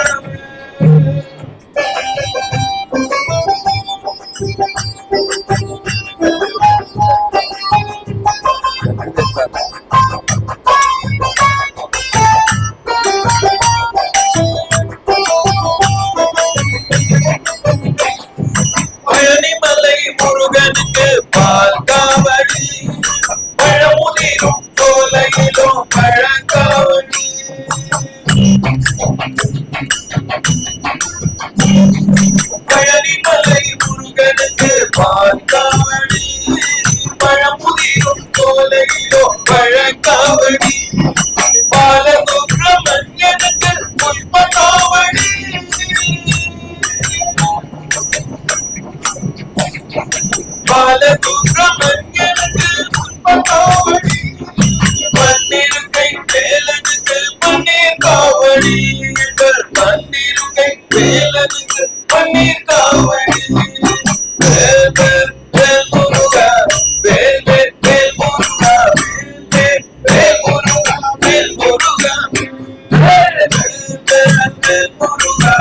பழனிமலை முருகனுக்கு பால் காவடி பழமுதிரும் சோலையிலும் பழக்காவடி. பழனிமலை முருகனுக்கு பால் காவடி பழமுதிரும் சோலையிலும் பழக்காவடி. பாலசுப்ரமணியனுக்கு புஷ்ப காவடி பாலசுப்ரமணியனுக்கு புஷ்ப காவடி. பன்னிருக்கை வேலனுக்கு பன்னீர் காவடி பன்னிருக்கை வேலனுக்கு பன்னீர் காவடி. வேல் வேல் வேல் முருகா வேல் வேல் வேல் முருகா வேல் வேல் முருகா வேல் முருகா வேல் வேல் வேல் முருகா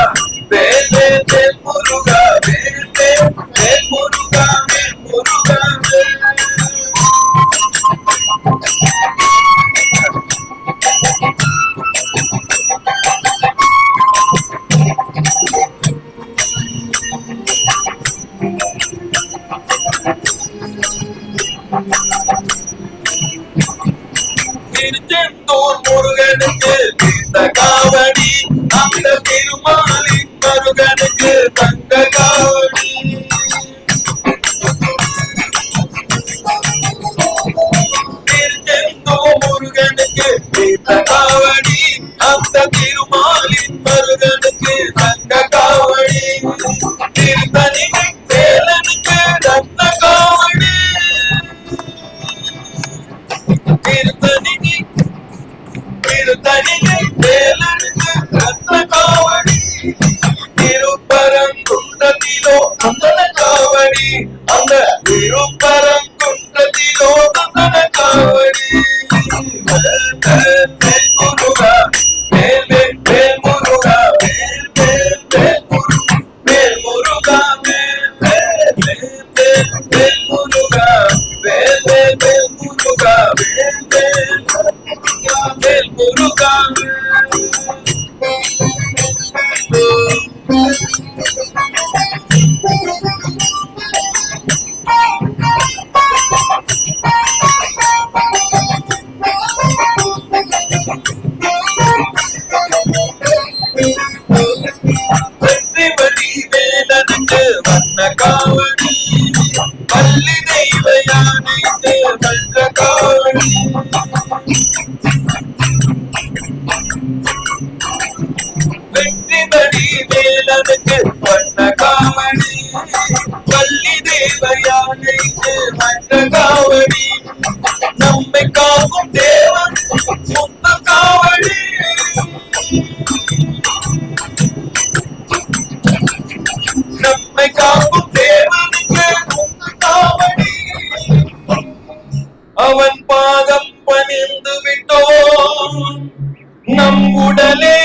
வேல் வேல் வேல் முருகா வேல் வேல் வேல் முருகா வேல் முருகா. திருச்செந்தூர் முருகனுக்கு தீர்த்த காவடி அந்த திருமாலின் முருகனுக்கு தங்க காவடி. திருச்செந்தூர் முருகனுக்கு தீர்த்த காவடி அந்த திருமாலின் முருகனுக்கு தங்க காவடி. திருத்தணிகை வேலனுக்கு ரத்ன காவடி திருத்தணிகை வேலனுக்கு ரத்ன காவடி. திருப்பரங்குன்றத்திலோ அந்தன காவடி அந்த திருப்பரங்குன்றத்திலோ அந்தன காவடி. வேல் வேல் வேல் முருகா வேல் வேல் வேல் முருகா வேல் வேல் வேல் வேல் முருகா வேல் வேல் வேல் வேல் முருகா வேல் வேல் வேல் முருகா வேல் வெற்றிபடி வேலனுக்கு வண்ண காவடி, பள்ளி தேவயானைக்கு வண்ண காவடி, நம்மை காக்கும் தேவன் சொந்த காவடி, நம்மை காக்கும் தேவனுக்கு சொந்த காவடி. அவன் பாதம் பணிந்து விட்டோம், நம் உடலே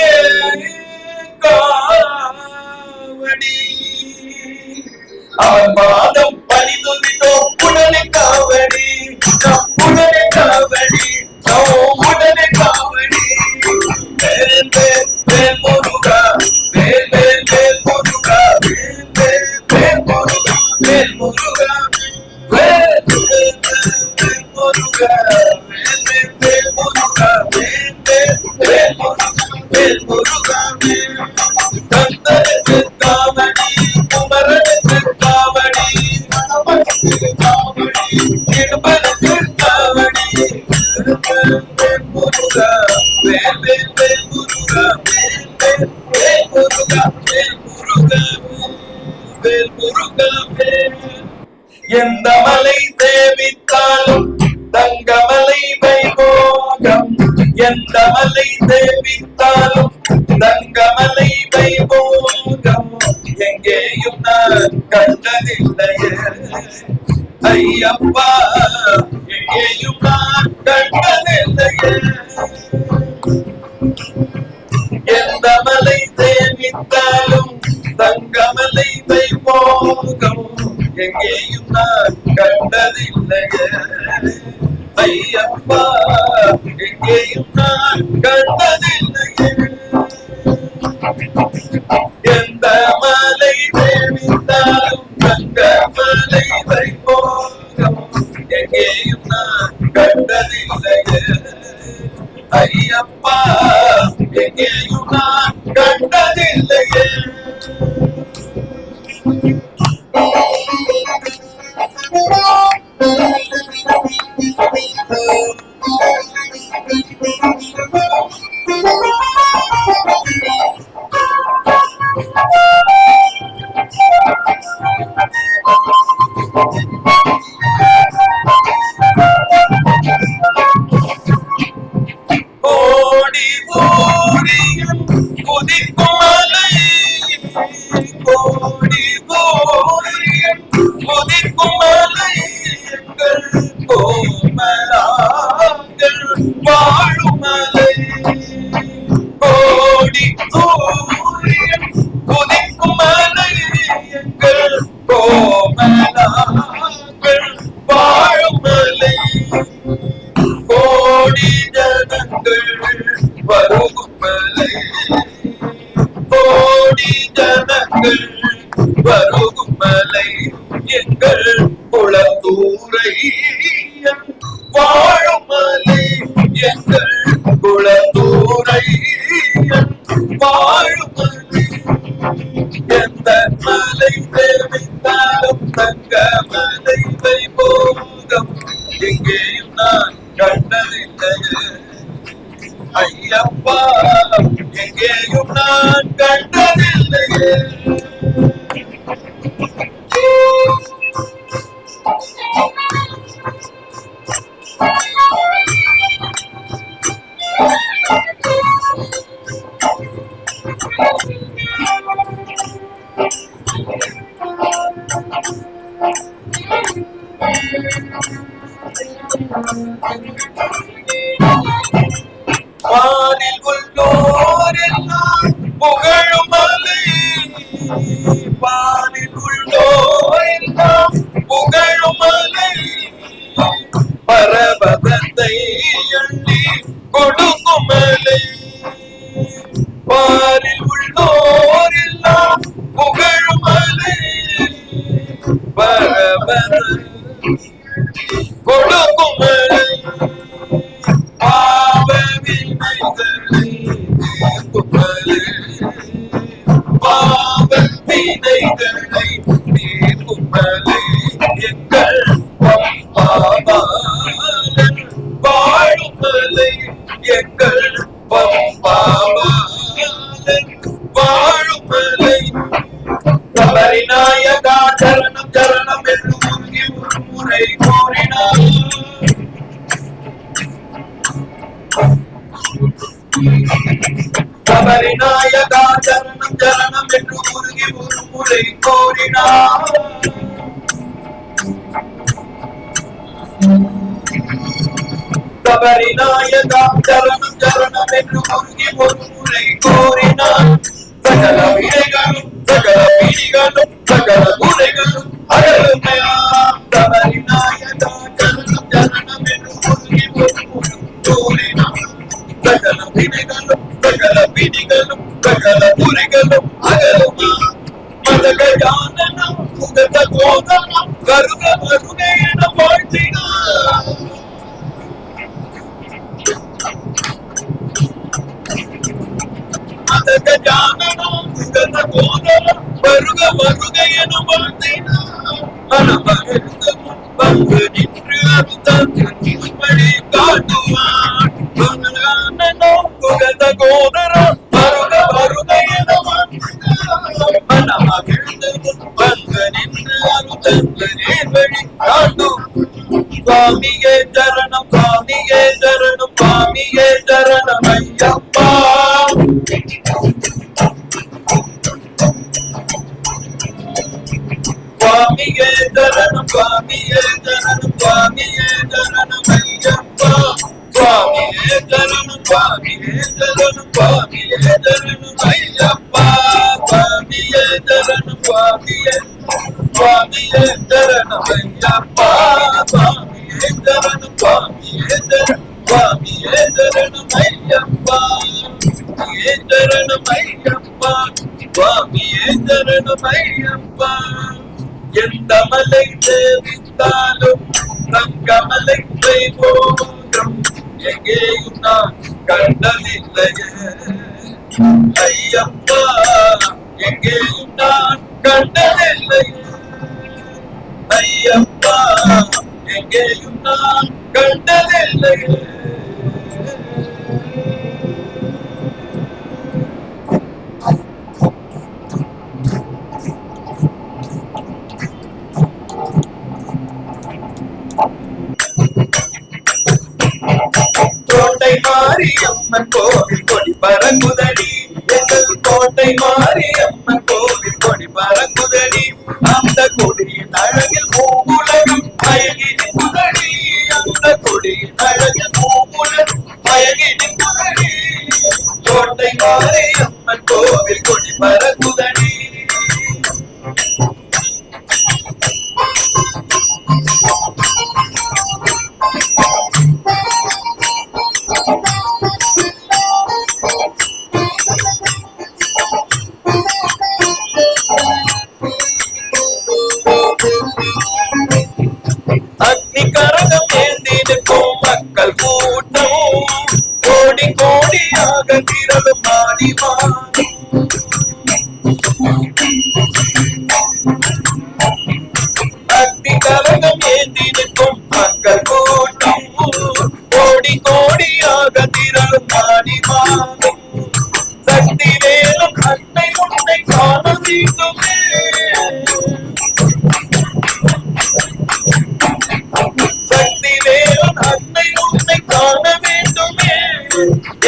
காவடி. அவன் பாதம் பணிந்து விட்டோம், உடனே காவடி, நம் உடனே காவடி, உடனே காவடி. வேல் வேல் வேல் முருகா, வேல் வேல் வேல் முருகா, வேல் வேல் வேல் முருகா, வேல் முருகா, வேல் வேல் வேல் முருகா, வேல் வேல் வேல் முருகா, வேல் வேல் வேல் முருகா, வேல் முருகா. கந்தனுக்கு காவடி, குமரனுக்கு காவடி, கணவனுக்கு காவடி, இடும்பனுக்கு காவடி. வேல் வேல் முருகா, வேல் வேல் வேல் முருகா, வேல் வேல் வேல் முருகா, வேல் முருகா, வேல் முருகா, வேல். எந்த மலை சேவித்தாலும் தங்கமலை வைபோகம், எந்த மலை சேவித்தாலும் தங்கமலை வைபோகம், எங்கேயும் நான் கண்டதில்லையே ஐயப்பா, எங்கேயும் நான் கண்டதில்லையே. எந்த மலை சேவித்தாலும் தங்கமலை வைபோகம், எங்கேயும் நான் கண்டதில்லையே ஐயப்பா, எங்கேயும் நான் கண்டதில்லையே. எந்த மலை சேவித்தாலும் தங்கமலை வைபோகம், எங்கேயும் நான் கண்டதில்லையே ஐயப்பா, எங்கேயும் நான் கண்டதில்லையே. கோடி சூரியன் குதிக்கும் மலை, கோடி சூரியன் குதிக்கும் மலை, எங்கள் கோமராங்கள் வாழும் மலை. கோடி சூரியன் குதிக்கும் மலை, எங்கள் கோமராங்கள் வாழும் மலை. கோடி ஜனங்கள் வருகும் மலை, கோடி ஜனங்கள் வருகும் மலை, எங்கள் குளத்தூரை வாழும் மலை, எங்கள் குளத்தூரை வாழும் மலை. எந்த மலை சேவித்தாலும் தங்க மலை வைபோகம், எங்கேயும் நான் கண்டதில்லையே ஐயப்பா, எங்கேயும் நான் கண்டதில்லையே. வானில் உள்ளோரெல்லாம் புகழும் மலை, வானில் உள்ளோரெல்லாம் புகழும் மலை, பரவதத்தை எண்ணி கொடுக்கும் மலை. வானில் உள்ளோரெல்லாம் புகழும் மலை, பரவதத்தை கொடுக்கும் மலை. பாவ வினைகளை எங்கள் வாழும் மலை சபரிநாயகா சரணம் சரணம் என்று முருகி ஒரு முறை கூறினார். சபரிநாயகா சரணம் சரணம் என்று முருகி ஒரு முறை கூறினார். சபரிநாயகா சரணம் சரணம் என்று முருகி ஒரு முறை கூறினார். சகல வினைகளும் சகல பிணிகளும் சகல குறைகளும் அகலுமையா. சபரிநாயகா சரணம் சரணம் என்று முருகி ஒரு முறை கூறினார். சகல வினைகளும் சகல பிணிகளும் சகல குறைகளும் அகலுமா. மதகஜானனம் சுகத கோதனம் கருக வருக என வாழ்த்தினார். மதகஜானனம் சுகத கோதனம் வருக வருக என வாழ்த்தினார். மனமகிழ்ந்து முன்பங்கு நின்று அருந்தன் திருமணி காட்டுவார். மதகஜானனம் சுகத கோதனம் வருக வருக என வாழ்த்தினார். மனமகிழ்ந்து முன்பங்கு நின்று அருந்தன் திருமணி காட்டும். சுவாமியே சரணம் சுவாமியே சரணம் சுவாமியே சரணம் ஐயப்பா. சுவாமியே சரணம் சுவாமியே சரணம் சுவாமியே சரணம் ஐயப்பா. சுவாமியே சரணம் சுவாமியே சரணம் சுவாமியே சரணம் ஐயப்பா. சுவாமியே சரணம் சுவாமியே சுவாமியே சரணம் ஐயப்பா. சுவாமியே சரணம் சுவாமியே சரணம் சுவாமியே சரணம் ஐயப்பா. சுவாமியே சரணம் ஐயப்பா. சுவாமியே சரணம் ஐயப்பா. எந்த மலை சேவித்தாலும் தங்கமலை போகும் எங்கேயும் நான் கண்டதில்லையே ஐயப்பா. எங்கேயும் நான் கண்டதில்லையே ஐயப்பா. எங்கேயும் நான் கண்டதில்லையே. கோட்டை மாரியம்மன் கோவில் கொடி பறங்குதடி. எங்கள் கோட்டை மாரியம்மன் கோவில் கொடி பறங்குதடி. அந்த கொடியின் அழகில் மூவுலகம் மயங்கி நிற்பதடி. அந்த கொடியின் அழகில் மூவுலகம் மயங்கி நிற்பதடி. கோட்டை மாரியம்மன் கோவில் கொடி பறங்குதடி. அக்னி கரகம் ஏந்தி நிற்கும் மக்கள் கூட்டம் கோடி கோடியாக திரளும் மாடிவான். அக்னி கரகம் ஏந்தி நிற்கும் மக்கள் கூட்டம் கோடி கோடியாக திரளும் மாடிவான். சக்தி வேலும் அன்னை உன்னை காண வேண்டுமே. சக்தி வேலும் அன்னை உன்னை காண வேண்டுமே.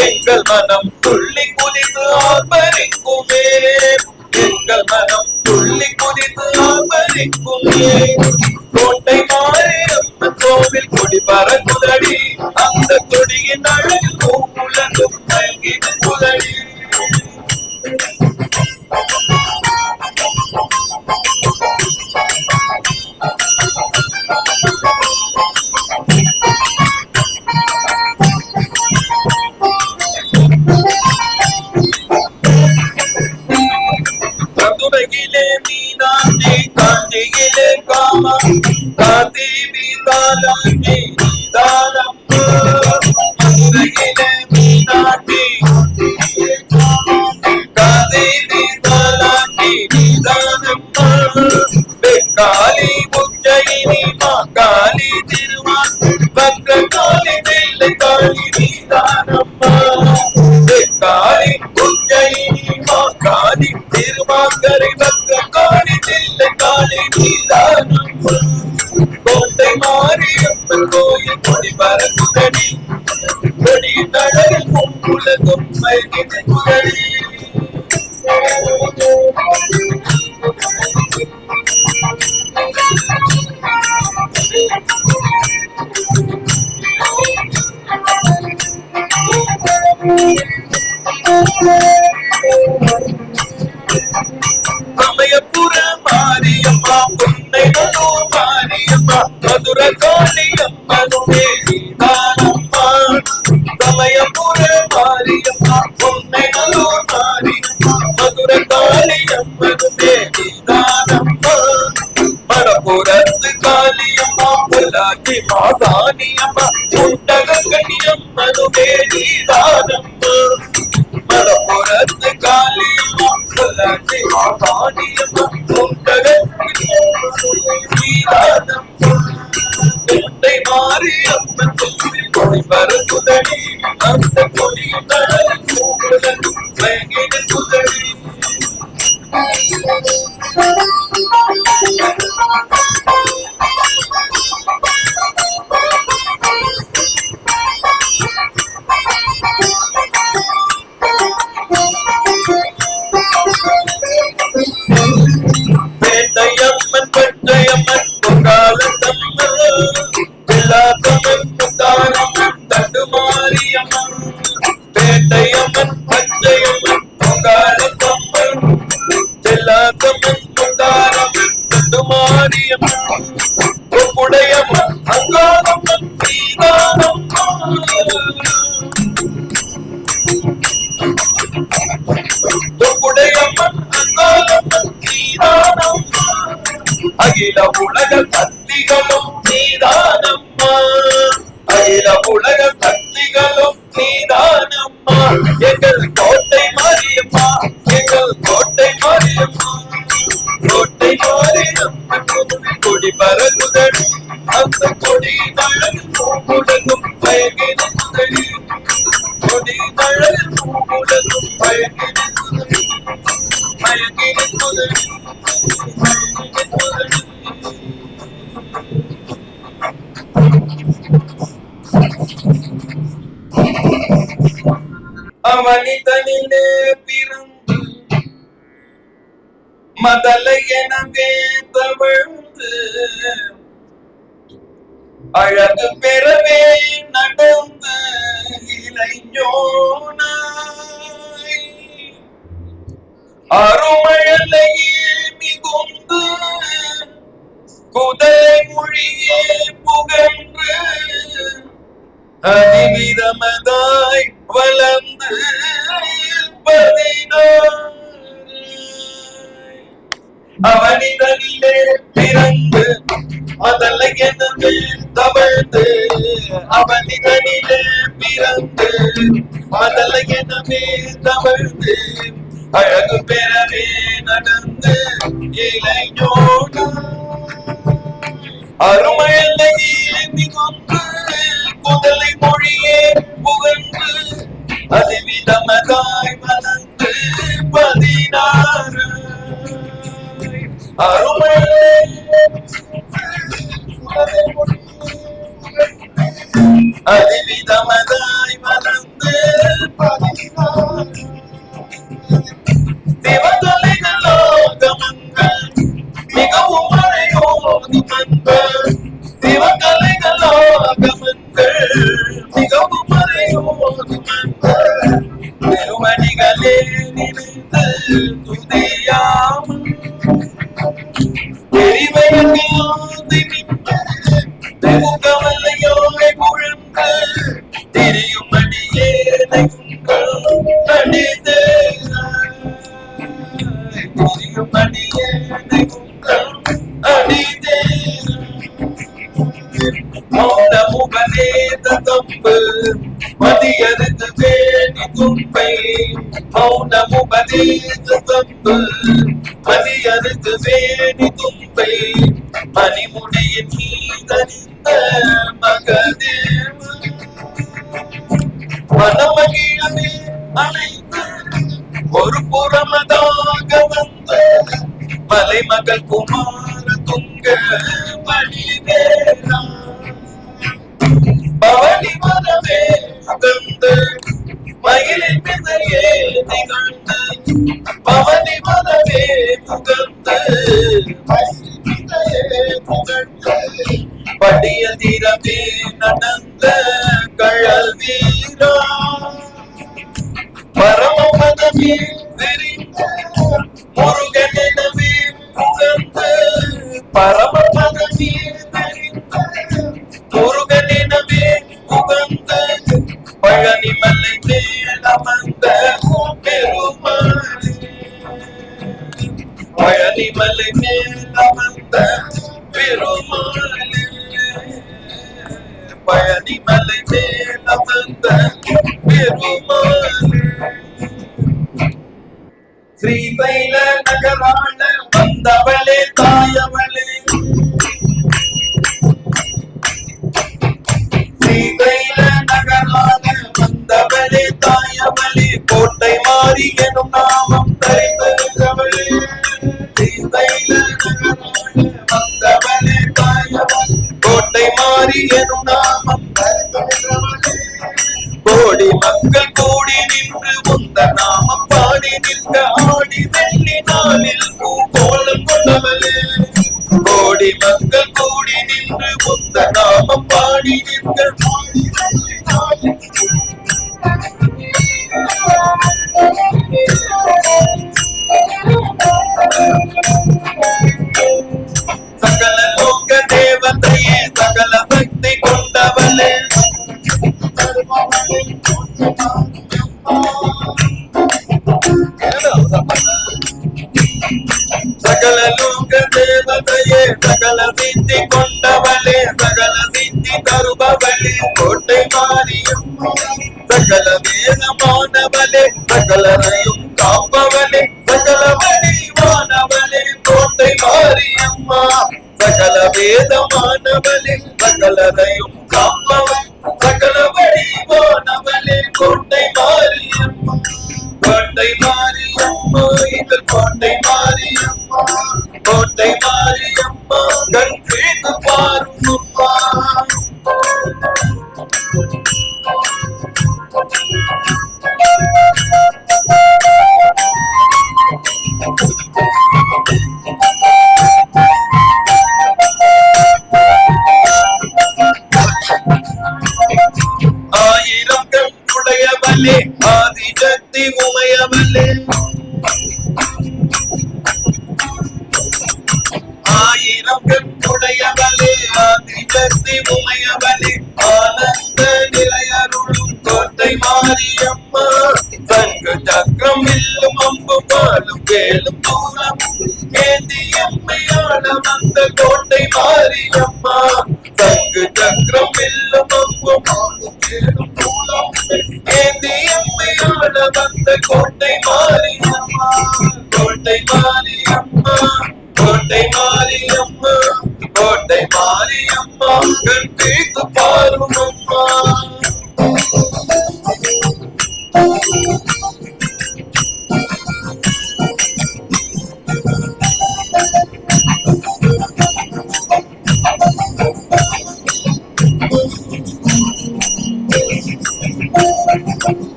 எங்கள் மனம் துள்ளி குதித்து ஆர்ப்பரிக்குமே. எங்கள் மனம் துள்ளி குதித்து ஆர்ப்பரிக்குமே. கோட்டை மாரியம்மன் கோவில் கொடி பறக்குதடி. அந்த கொடியின் அழகில் உலகம் மயங்கி நிற்பதடி. மதுரையிலே மீனாட்சி காஞ்சியிலே காமா காந்தி வீதாலாண்டி நீதானம்மா. மதுரையிலே காளி நீதானம்மா காளி உஞ்சயினி காளி திருவாக்கரை பக்க காளி தில்லை காளி நீதானம்மா கோட்டை மாரியம்மன் கோயில் கொடி பரப்புதடி கொடி தடவில் உலகம் மயங்கினடி சமயபுர மாரியம்மா பொன்னை நல்லூர் மாரியம்மா மதுர காளியம்மன் தேவிதானம்மா சமயபுர மாரியம்மா பொன்னை நல்லூர் மாரியம்மா மதுர காளியம்மன் தேவிதானம்மா மடப்புறத்து காளியம்மா பொல்லாச்சி மாசாணியம்மா முண்டக கண்ணியம்மன் தேவிதானம்மா மடப்புறத்து காளியம்மா பொல்லாச்சி மாசாணியம்மா முண்டக முண்டை மாரியம்மன் கொடி பரப்புதடி அந்த கொடி மயங்கின குதடி பேட்டையம்மன் பட்டையம்மன் பொங்காலத்தம்மன் எல்லாத்தம்மன் முத்தாரம்மன் தட்டுமாரியம்மன் பேட்டையம்மன் பட்டையம்மன் பொங்காலத்தம்மன் எல்லாத்தம்மன் முத்தாரம்மன் தட்டுமாரியம்மன் பொங்குடையம்மன் அங்காளம்மன் நீதானம்மா பொங்குடையம்மன் அங்காளம்மன் நீதானம்மா அகில உலக சக்திகளும் நீதானம்மா அகில உலக சக்திகளும் நீதானம்மா எங்கள் கோட்டை மாரியம்மா எங்கள் கோட்டை மாரியம்மா கோட்டை மாரியம்மன் கொடி பரப்புதடி அந்த கொடி நழகு பூமுலகும் பயங்கின குதடி கொடி நழகு பூமுலகும் பயங்கின குதடி பயங்கின குதடி அவனிதனிலே பிறந்து மதலை எனவே தவழ்ந்து அழகு பெறவே நடந்து இளைஞோனாய் அருமழலையே மிகுந்து குதலை மொழியே புகன்று அதிவிதமதாய் வளர்ந்து அவனிதனிலே பிறந்து மதலை எனவே தவழ்ந்து அவனிதனிலே பிறந்து மதலை எனவே தவழ்ந்து அழகு பெறவே நடந்து இளைஞோடு அருமழலையே மிகுந்து குதலை மொழியே புகழ்ந்து அதிவிதமதாய் வளர்ந்து 16 அருமழலை அதிவிதமதாய் வளர்ந்து 16 சிவகலைகள் லோகமங்கள் மிகவும் மழையோது மங்கள் சிவகலைகள் லோகமங்கள் மிகவும் மழையோது மங்கள் திருவடிகளே நினைத்து துதியாமல் தெரிவையாதி கவலையோய் முழங்கு தெரியும் அடியே அடிதே தெரியும் அடியே அடிதே மௌன முகனே தம்பு மதியருக்கு வேணி தும்பை மௌன முகனே தம்பு மதியருக்கு வேணி தும்பை மணிமுடியின் மீதறிந்த மகதேவ மனமகிழவே அனைத்து ஒரு புறமதாக வந்த மலைமகள் குமார துங்க வழிவேலா பவனி மனமே உகந்து மயிலின் மிதையே திகழ்ந்து பவனி மனமே உகந்து படிய தீரமே நடந்த கழல் வீரா பரமபதமே விரிந்த முருகனவே உகந்து பரமபதமே விரிந்த முருகனவே உகந்து பழனி மலை மேலமர்ந்த பெருமாளே பழனி மலை மேலமர்ந்த பெருமாளே பழனி மலை மேலமர்ந்த பெருமாளே ஸ்ரீசைல நகராள வந்தவளே தாயவளே ஸ்ரீசைல நகராள வந்தவளே தாயவளே கோட்டை மாறி எனும் நாமம் தரித்தவளே ஸ்ரீசைல நகராள வந்தவளே தாயவளே கோட்டை மாறி எனும் நாமம் தரித்தவளே கோடி மக்கள் கூடி நின்று உந்த நாமம் பாடி நிற்க ஆடி வெள்ளி நாளில் கோலம் கொண்டவளே கோடி மக்கள் கூடி நின்று உந்த நாமம் பாடி நிற்க ஆடி வெள்ளி நாளில் சகல லோக தேவதையே சகல சக்தி கொண்டவளே சகல லோக தேவதையே சகல சித்தி கொண்டவளே சகல சித்தி தருபவளே கோட்டை மாரியம்மா சகல வேதமானவளே சகலரையும் காப்பவளே சகல வடிவானவளே கோட்டை மாரியம்மா சகல வேதமானவளே சகலரையும் காப்பவளே சகல வடிவானவளே கோட்டை மாரியம்மா கோட்டை மாரியம்மா எங்கள் கோட்டை மாரியம்மா கோட்டை மாரியம்மா கண் கேட்டு பாருங்கம்மா ஆயிரம் கண் உடையவளே ஆதிசக்தி உமையவளே ஆயிரம் கண் உடையவளே ஆதிசக்தி உமையவளே ஆனந்த நிலையருளும் கோட்டை மாரியம்மா தங்கு சக்கரம் வில்லும் அம்பு பாலும் வேலும் தூரம் ஏந்தி எம்மையாட வந்த கோட்டை மாரியம்மா தங்கு சக்கரம் வில்லும் அம்பு பாலும் வேலும் தூரம் ஏந்தி எம்மையாட வந்த கோட்டை மாரியம்மா கோட்டை மாரியம்மா கோட்டை மாரியம்மா கோட்டை மாரியம்மா கண் கேட்டு பாருமம்மா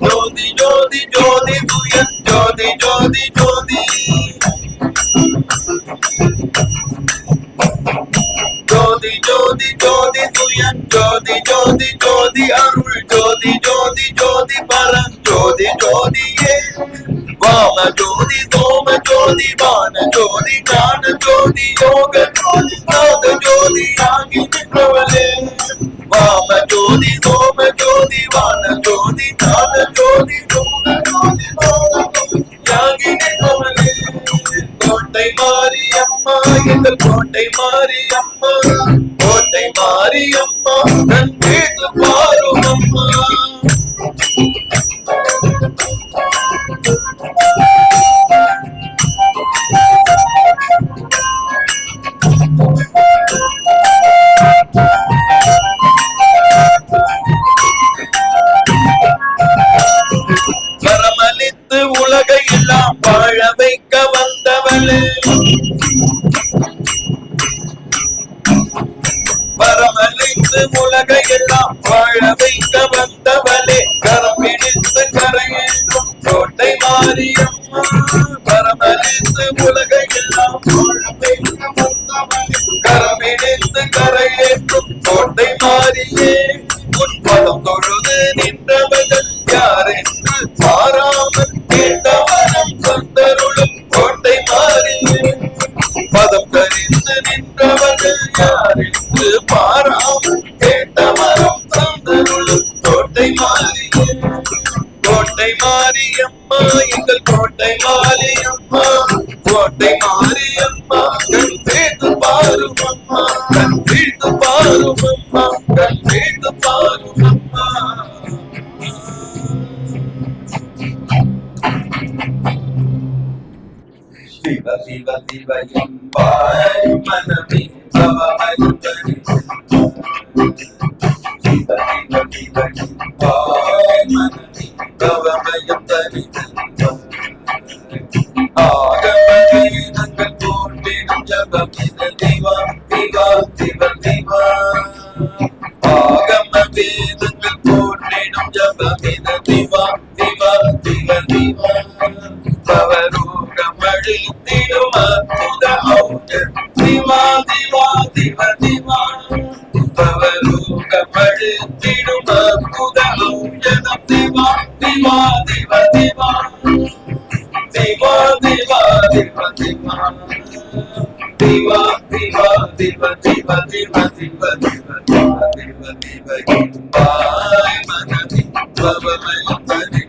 ஜோதி ஜோதி ஜோதி துயன் ஜோதி ஜோதி ஜோதி ஜோதி ஜோதி ஜோதி துயன் ஜோதி ஜோதி ஜோதி அருள் ஜோதி ஜோதி ஜோதி பரம் ஜோதி ஜோதியே வாம ஜோதி சோம ஜோதி வான ஜோதி ஞான ஜோதி யோக ஜோதி நாத ஜோதி ஆகி நின்றவளே வாம ஜோதி சோம ஜோதி வான ஜோதி ஞான ஜோதி யோக ஜோதி யாகி நின்றவளே கோட்டை மாரியம்மா எங்கள் கோட்டை மாரியம்மா கோட்டை மாரியம்மா கண் கேட்டு பாருமம்மா மாறியே கோட்டை மாரியம்மா எங்கள் கோட்டை மாரியம்மா கோட்டை மாரியம்மா கண் தீர்த்து பாரும் அம்மா கண் தீர்த்து பாரும் அம்மா கண் தீர்த்து பாரும் அம்மா சிவ சிவ சிவ என்பாய் மனமே பவமயந்தனி சிவ சிவ சிவ என்பாய் மனமே பவமயந்தனி ஆகமவேதங்கள் போற்றிடும் ஜபமித திவா திவா திவ திவா ஆகமவேதங்கள் போற்றிடும் ஜபமித திவா திவா திவ திவா பவரோகமழித்திடும் அற்புத ஔஷத திவா திவா திவ திவா பவரோகமழித்திடும் அற்புத ஔஷதம் Diva Diva திவ Diva Diva, diva, diva, diva, diva, diva, diva, diva, diva, diva, diva, diva, diva, diva, bye, manati, baba, manati,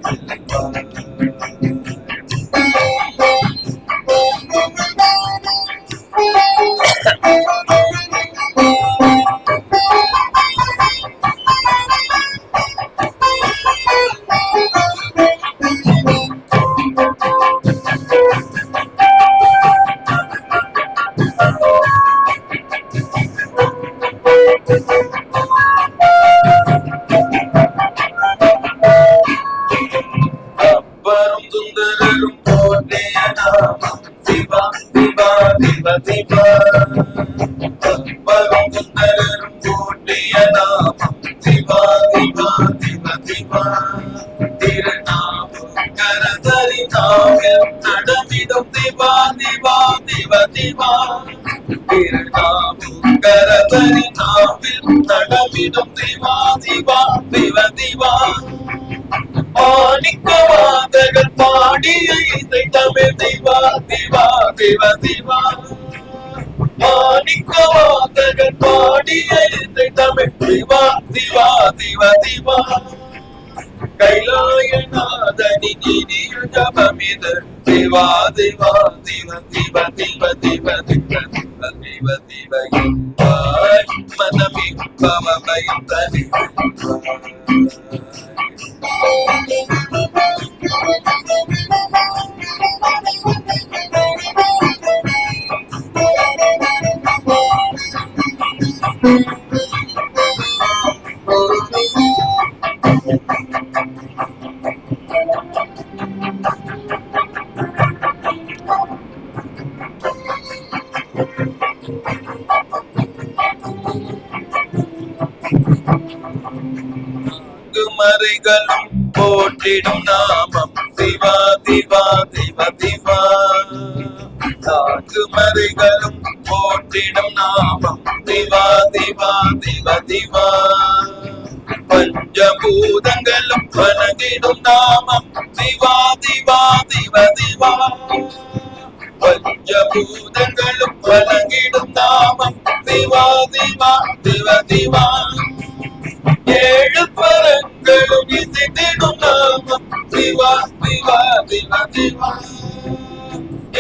அப்பரும் சுந்தரரும் போற்றிய நாமம் சிவா சிவா சிவ சிவா அப்பரும் சுந்தரரும் போற்றிய நாமம் சிவா சிவா சிவ சிவா திருநாமம் கரசரி நாமம் நடமிடும் சிவா சிவா சிவ சிவா திருநாமம் கரசரி நாமம் நடமிடும் சிவா சிவா சிவ சிவா மாணிக்கவாதகர் பாடிய இசை தமிழ் திவா திவா திவ திவா மாணிக்கவாதகர் பாடிய இசை தமிழ் திவா திவா திவ திவா கைலாயநாதனி நிதிய ஜபமித திவா திவா திவ திவ திவ திவ திவ திவ திவ திவ மனமே பவமயம் தனி மறைகளும் போற்றிடும் நாமம் சிவா சிவா சிவ சிவா நான்கு மறைகளும் போற்றிடும் நாமம் சிவா சிவா சிவ சிவா பஞ்சபூதங்களும் வணங்கிடும் நாமம் சிவா சிவா சிவ சிவா பஞ்சபூதங்களும் வணங்கிடும் நாமம் சிவா சிவா சிவ சிவா ஏழு பரங்களும் இசைத்திடும் நாமம் சிவா சிவா சிவ சிவா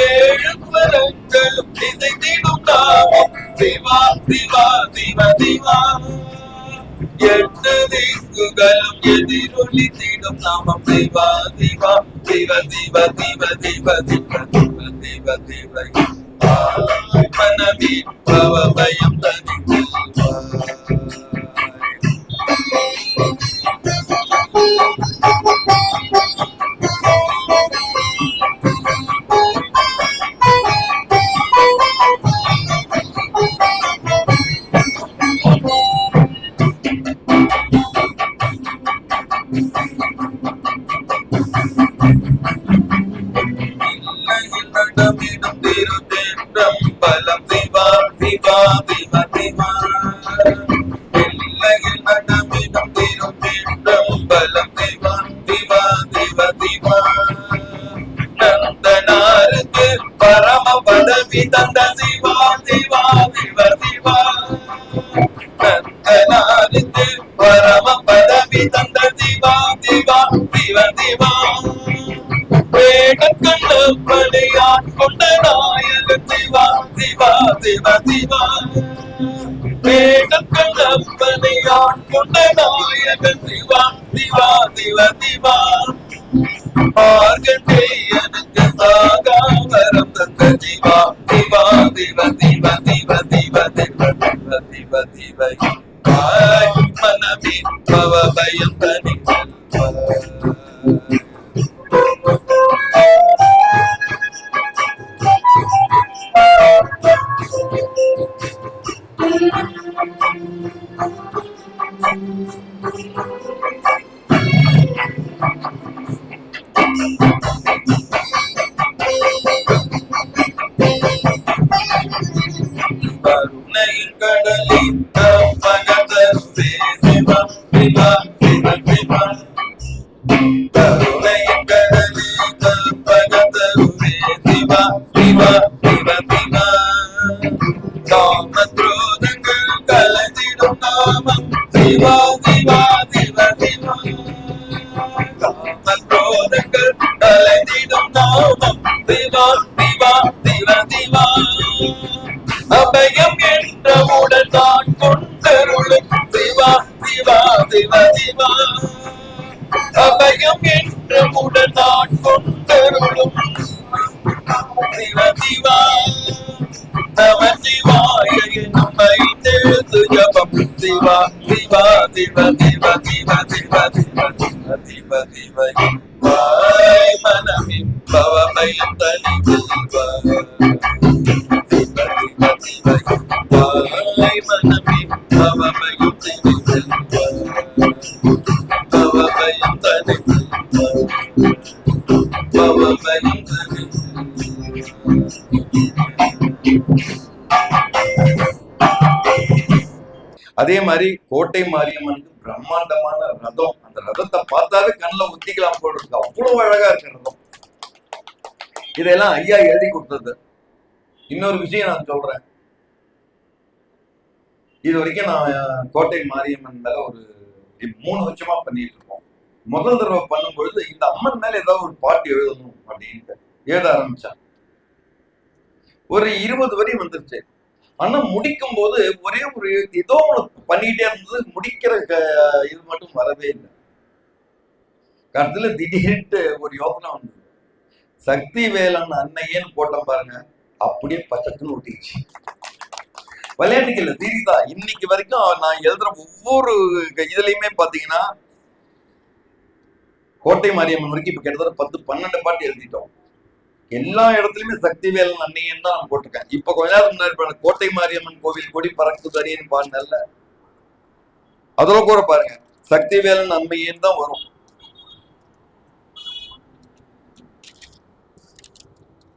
ஏழு பரங்களும் இசைத்திடும் நாமம் சிவா சிவா சிவ சிவா எட்டு திக்குகளும் எதிரொலித்திடும் நாமம் சிவா சிவா சிவ சிவ சிவ சிவ சிவ சிவ சிவ சிவ மனமே பவமயம் தனி நடமிடும் திருத்தேற்றம் பலம் சிவா சிவா சிவ சிவா எல்லையில் நடமிடும் திருத்தேற்றம் பலம் சிவா சிவா சிவ சிவா நந்தனாருக்கு பரம பதவி தந்த சிவா சிவா சிவ சிவா நந்தனாருக்கு பரம பதவி தந்த சிவா திவா திவா திவ திவா வேடன் கண்ணப்பனையான் கொண்ட நாயகன் திவா திவா திவ திவா வேடன் கண்ணப்பனையான் கொண்ட நாயகன் திவா திவா திவ திவா மார்கண்டேயனுக்கு சாகாவரம் தந்த திவா திவா திவ திவ திவ திவ திவ திவ திவ திவ மனமே பவபயம் தனி கருணையின் கடலில் பகதருவே சிவா சிவா சிவ சிவா கருணையின் கடலில் பகதருவே சிவா சிவா சிவ சிவா காமக்ரோதங்கள் கலந்திடும் நாமம் சிவா சிவா சிவ சிவா காமக்ரோதங்கள் கலந்திடும் நாமம் சிவா சிவா சிவ சிவா அபயம் என்றவுடன் தான் கொண்டருளும் சிவா சிவா சிவ சிவா அபயம் என்றவுடன் தான் கொண்டருளும் சிவ சிவா நம சிவாய நம்மை தேர்ந்து ஜபம் சிவா சிவா சிவ சிவ சிவ சிவ சிவ சிவ சிவ சிவ வாய் மனமே பவபயம் தனி சிவா வாய் மனமே பவபயம் தனி பவபயம் தனி பவபயம் தனி. அதே மாதிரி கோட்டை மாரியம்மனுக்கு பிரம்மாண்டமான ரதம். அந்த ரதத்தை பார்த்தாலே கண்ணில் ஒத்திக்கலாம் போல இருக்கு, அவ்வளவு அழகா இருக்கு ரதம். இதெல்லாம் ஐயா எழுதி கொடுத்தது. இன்னொரு விஷயம் நான் சொல்றேன், இது வரைக்கும் நான் கோட்டை மாரியம்மன் மேல ஒரு 3 வருஷமா பண்ணிட்டு இருக்கோம். முதல் தடவை பண்ணும்பொழுது இந்த அம்மன் மேல ஏதாவது ஒரு பாட்டு எழுதணும் அப்படின்ட்டு எழுத ஆரம்பிச்சான். ஒரு 20 வரி வந்துருச்சு. ஆனா முடிக்கும் போது ஒரே ஒரு ஏதோ பண்ணிட்டே இருந்தது, முடிக்கிற இது மட்டும் வரவே இல்லை. கடைசியில திடீர்னு ஒரு யோசனை வந்தது, சக்தி வேலன் அன்னையேன்னு போட்டோம் பாருங்க, அப்படியே பச்சத்துன்னு ஒட்டிச்சு. விளையாட்டுக்கு இல்ல, சீரியஸா இன்னைக்கு வரைக்கும் நான் எழுதுற ஒவ்வொரு இதுலயுமே பாத்தீங்கன்னா கோட்டை மாரியம்மன் வரைக்கும் இப்ப கிட்டத்தட்ட 10-12 பாட்டு எழுதிட்டோம். எல்லா இடத்துலயுமே சக்தி வேலன் அன்னையன் தான் நான் போட்டிருக்கேன். இப்ப கொஞ்ச நேரம் முன்னாடி கோட்டை மாரியம்மன் கோவில் கொடி பறக்குதடின்னு பாடினல்ல, அதோட கூட பாருங்க சக்தி வேலன் அன்னையன் தான் வரும்.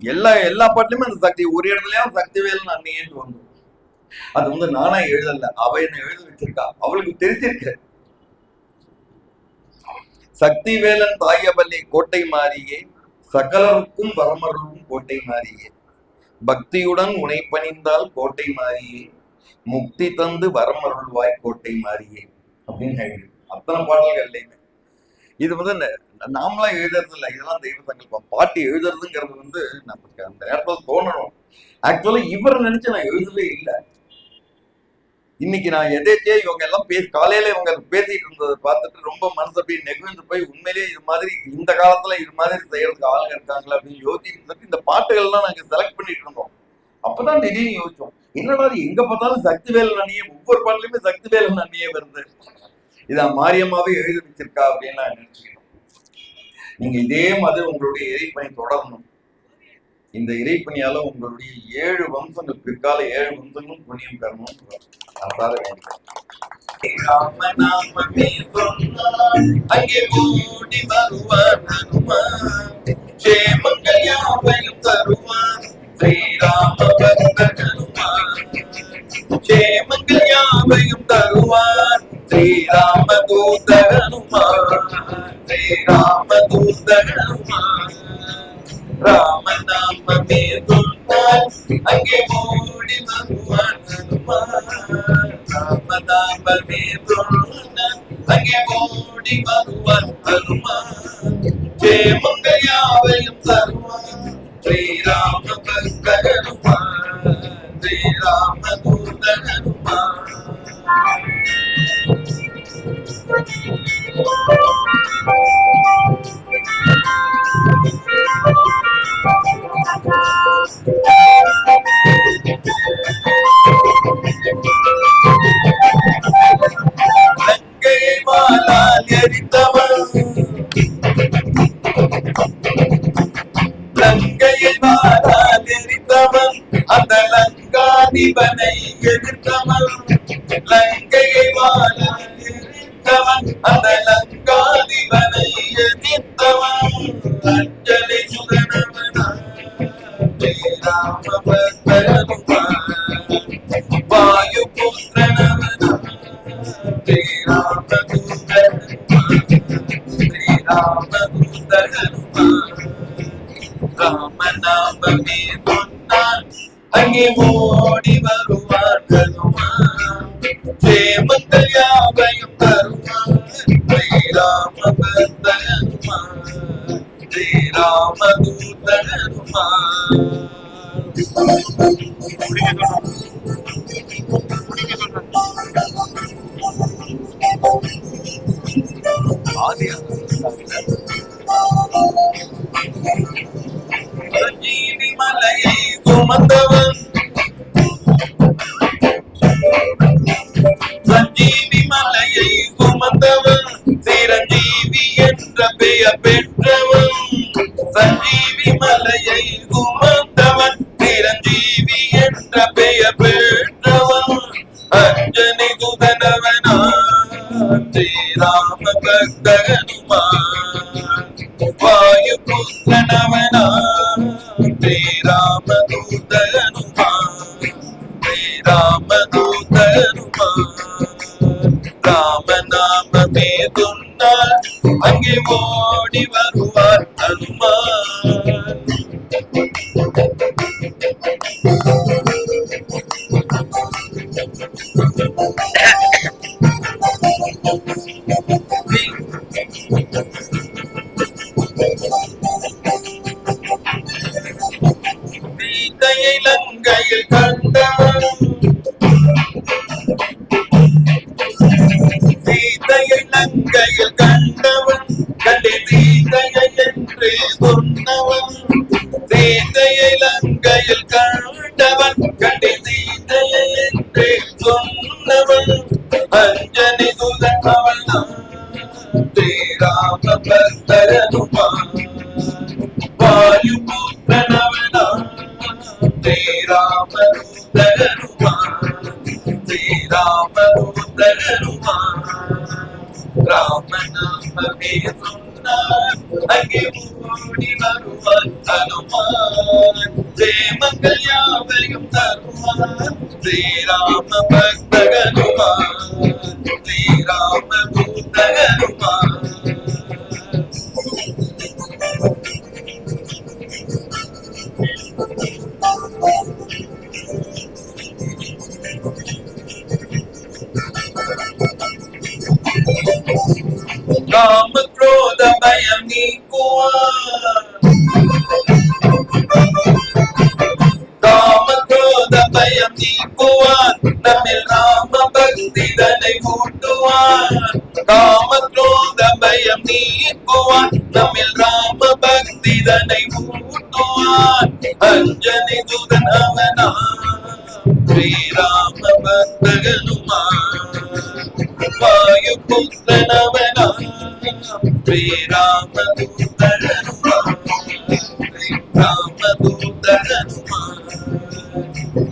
எல்லா பாட்டுலயுமே அந்த சக்தி ஒரு இடத்துலயும் சக்தி வேலன் அன்னையன் வந்துடும். அது நானா எழுதல, அவ என்ன எழுத வச்சிருக்கா, அவளுக்கு தெரிஞ்சிருக்கு. சக்தி வேலன் தாயபல்லி கோட்டை மாறியே, சகலருக்கும் வரமருளும் கோட்டை மாறியே, பக்தியுடன் உனை பணிந்தால் கோட்டை மாறியே, முக்தி தந்து வரமருள்வாய் கோட்டை மாறியே அப்படின்னு அத்தனை பாடல்கள்லையுமே. இது நாமளா எழுதுறது இல்லை, இதெல்லாம் தெய்வ சங்கல்பம். பாட்டு எழுதுறதுங்கிறது நமக்கு அந்த நேரத்தில் தோணணும். ஆக்சுவலா இவரை நினைச்சு நான் எழுதவே இல்லை. இன்னைக்கு நான் எதேச்சே இவங்க எல்லாம் காலையில இவங்க பேசிட்டு இருந்ததை பார்த்துட்டு ரொம்ப மனசு அப்படியே நெகிழ்ந்து போய் உண்மையிலேயே இது மாதிரி இந்த காலத்துல இது மாதிரி செய்யறதுக்கு ஆளுங்க இருக்காங்களா அப்படின்னு யோசிச்சுட்டு இந்த பாட்டுகள்லாம் நாங்க செலக்ட் பண்ணிட்டு இருந்தோம். அப்பதான் திடீர்னு யோசிச்சோம், என்னடா எங்க பார்த்தாலும் சக்திவேலன் அண்ணியே, ஒவ்வொரு பாட்டுலயுமே சக்திவேலன் அண்ணியே வருது, இதான் மாரியம்மாவே எழுதி வச்சிருக்கா அப்படின்னு நான் நினைச்சுக்கிட்டோம். நீங்க இதே மாதிரி உங்களுடைய இறைப்பணி தொடரணும். இந்த இறைப்பணியால உங்களுடைய 7 வம்சங்கள், பிற்கால 7 வம்சங்களும் புண்ணியம் பெறணும். அங்கே ஓடி வருவார் ஹனுமான், ஜெயமங்கள் யாவையும் தருவான் ஸ்ரீராம பக்த ஹனுமான். ஜெயமங்கள் யாவையும் தருவான் ஸ்ரீராம தூத ஹனுமான், ஸ்ரீராம தூத ஹனுமான். ராமநாமமே சொன்னால் அங்கே ஓடி வருவான் ஹனுமான், ராமநாமமே சொன்னால் அங்கே ஓடி வருவார் ஹனுமான். ஜெயமங்கள் யாவையும் தருவார் ஸ்ரீராம பக்த ஹனுமான், ஸ்ரீராம தூத ஹனுமான். லங்கையை வாளால் எரித்தவன், லங்கையை வாளால் எரித்தவன், அந்த லங்காதிபனை எதிர்த்தவன். லங்கையை வாளால் எரித்தவன், அந்த லங்காதிபனை எதிர்த்தவன். அஞ்சலி சுதனவனா ஸ்ரீராம பக்த ஹனுமான், வாயு புத்திரனவனா ஸ்ரீராம தூத ஹனுமான், ஸ்ரீராம தூத ஹனுமான். ராமநாமமே சொன்னான் அங்கே ஓடி வருவார் ஹனுமான். ஜெயமங்கள் யாவையும் தருவார் ஸ்ரீராம பக்த ஹனுமான், ஸ்ரீராம தூத ஹனுமான். சஞ்சீவி மலையை சுமந்தவன், சஞ்சீவி மலையை சுமந்தவன், சிரஞ்சீவி என்ற பெயர் பெற்றவன். சஞ்சீவி மலையை சுமந்தவன், சிரஞ்சீவி என்ற பெயர் பெற்றவன். அஞ்சனை சுதனவனா ஸ்ரீராம பக்த ஹனுமான், வாயு புத்திரனவனா ஸ்ரீராம தூத ஹனுமான், ஸ்ரீராம தூத ஹனுமான். ராமநாமமே சொன்னால் அங்கே ஓடி வருவார் ஹனுமான். சீதையை லங்கையில் கண்டவன், சீதையை லங்கையில் கண்டவன், கண்டே சீதையை என்று சொன்னவன். சீதையை லங்கையில் கண்டவன், கண்டே சீதையை என்று சொன்னவன். அஞ்சனி சுதனவனா ஸ்ரீராம பக்த ஹனுமான், வாயு புத்திரனவனா ஸ்ரீராம தூத ஹனுமான், ஸ்ரீராம தூத ஹனுமான். ராமநாமமே சொன்னார் அங்கே ஓடி வருவார் ஹனுமான். ஜெயமங்கள் யாவையும் தருவார் ஸ்ரீராம பக்த ஹனுமான், ஸ்ரீராம தூத ஹனுமான். காம குரோத பயம் நீக்குவார், காம குரோத பயம் நீக்குவார், நம்மில் ராம பக்தி தனை ஊட்டுவார். காம குரோத பயம் நீக்குவார், நம்மில் ராம பக்தி தனை ஊட்டுவார். அஞ்சனி சுதனவனா ஸ்ரீராம பக்த ஹனுமான், வாயு புத்திரனவனா ஸ்ரீராம தூத ஹனுமான், ஸ்ரீராம தூத ஹனுமான்.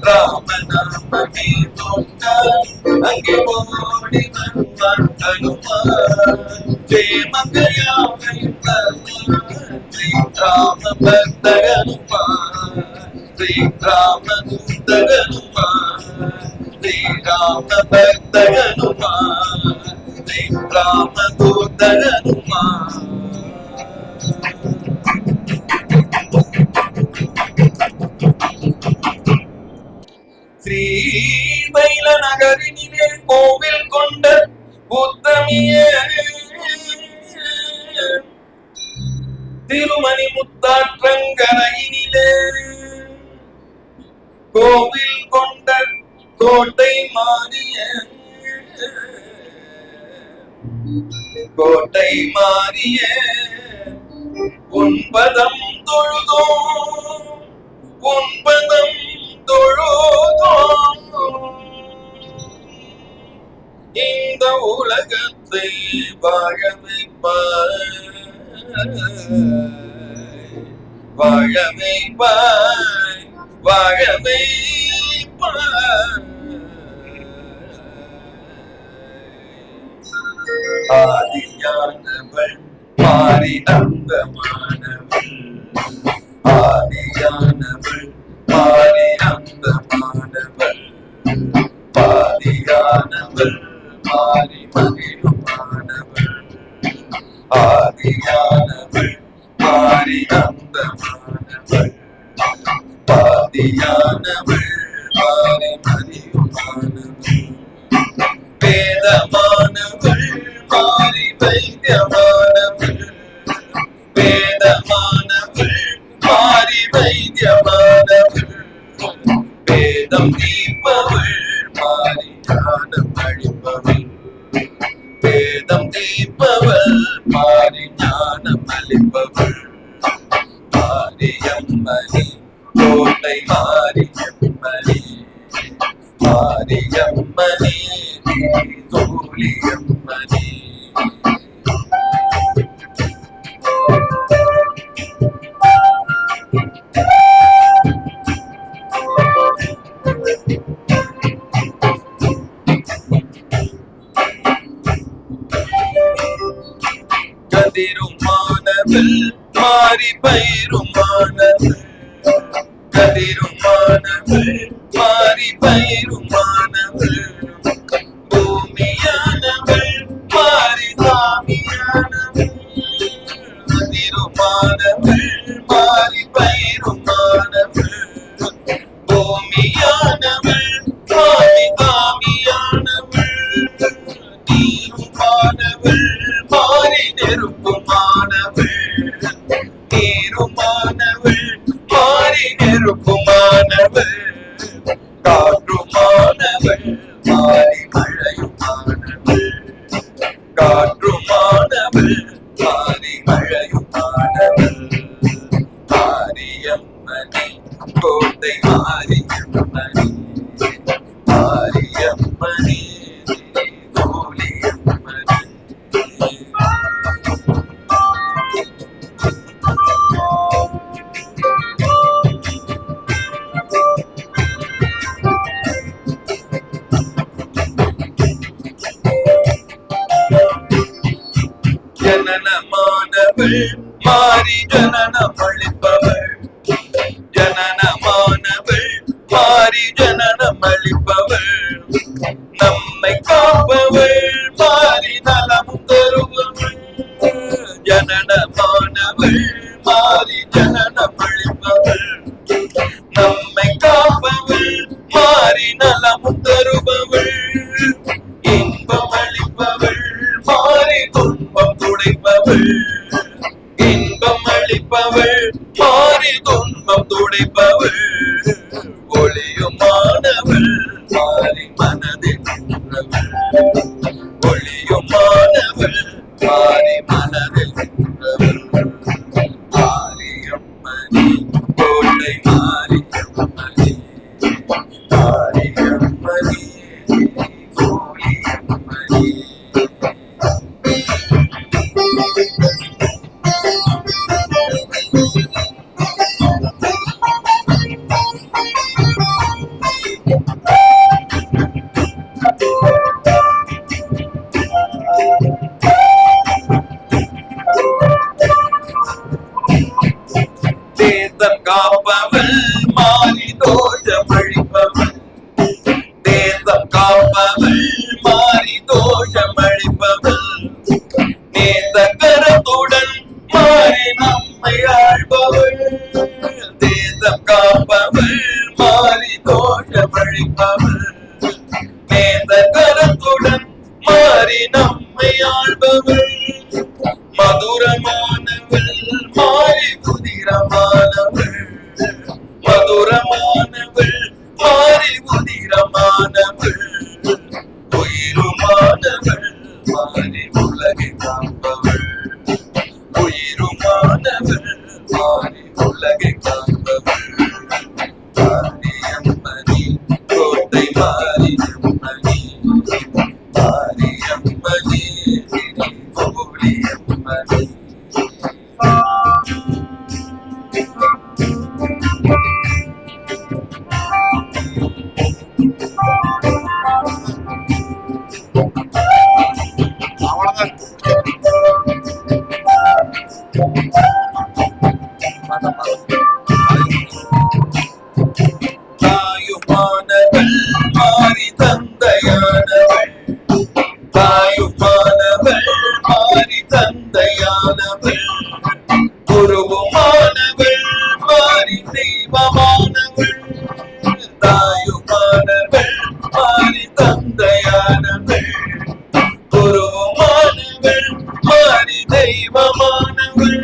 ராமநாமமே சொன்னார் அங்கே ஓடி வருவார் ஹனுமான். ஜெயமங்கள் யாவையும் தருவார் ஸ்ரீராம பக்த ஹனுமான், ஸ்ரீராம தூத ஹனுமான், ஸ்ரீராம பக்த ஹனுமான், ஸ்ரீராம தூத ஹனுமான். ஸ்ரீவைல நகரினிலே கோவில் கொண்ட உத்தமியே திருமணி முத்தாற்றங்கரையினிலே கோவில் கொண்ட கோட்டை மாறிய கோட்டை மாறிய உன்பதம் தொழுதோ உன்பதம் தொழுதோ இந்த உலகத்தை வாழ வைப்பாய் வாழ வைப்பாய் வாழ வைப்பாய். ஆதியானவள் மாறி அந்தமானவள் ஆதியானவள் மாறி அந்தமானவள் பாதியானவள் மாறி மகிழுமானவள் ஆதியானவள் மாறி அந்தமானவள் பாதியானவள் மாறி மகிழுமானவள் வேதமானவள் மாறி வைத்தியமானவள் வேதமானவள் மாறி வைத்தியமானவள் வேதம் தீர்ப்பவள் மாறி ஞானம் அளிப்பவள் வேதம் தீர்ப்பவள் மாறி ஞானம் அளிப்பவள் மாரியம்மணி கோட்டை மாரியம்மணி மாரியம்மணி சோழியம்மணி. கதிருமானவள் மாறி பயிருமானவள் கதிருமானவள் மாறி பயிருமானவள் பூமியானவள் மாறி சாமியானவள் கதிருமானவள் மாறி பயிருமானவள் பூமியானவள் மாறி சாமியானவள் நீருமானவள் மாறி நெருப்புமானவள் நீருமானவள் மாறி நெருப்புமானவள் காற்றுமானவள் மாறி மழையுமானவள் காற்றுமானவள் மாறி மழையுமானவள் மாரியம்மணி கோட்டை மாரியம்மணி மாரியம்மணி சோழியம்மணி. ஜனனமானவள் மாறி ஜனனம் அளிப்பவள் ஜனனமானவள் மாறி ஜனனம் அளிப்பவள் நம்மை காப்பவள் மாறி நலமும் தருபவள் ஜனனமானவள் மாறி ஜனனம் அளிப்பவள் நம்மை காப்பவள் மாறி நலமும் தருபவள் இன்பம் அளிப்பவள் மாறி துன்பம் துடைப்பவள் இன்பம் அளிப்பவள் மாறி துன்பம் துடைப்பவள் ஒளியுமானவள் மாறி மனதில் நின்றவள் ஒளியுமானவள் மாறி மனதில் நின்றவள் மாரியம்மணி கோட்டை தாயுமானவள் மாறி தந்தையானவள், தாயுமானவள் மாறி தந்தையானவள், குருவுமானவள் மாறி தெய்வமானவள், தாயுமானவள் மாறி தந்தையானவள், குருவுமானவள் மாறி தெய்வமானவள்,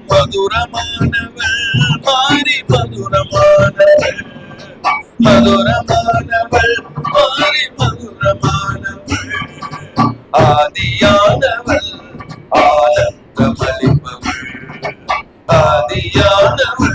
மதுரமானவள் மாறி மதுரமானவள், மதுரமானவள் மாறி மதுரமானவள், ஆதியானவள் ஆனந்தமளிப்பவள், ஆதியானவள்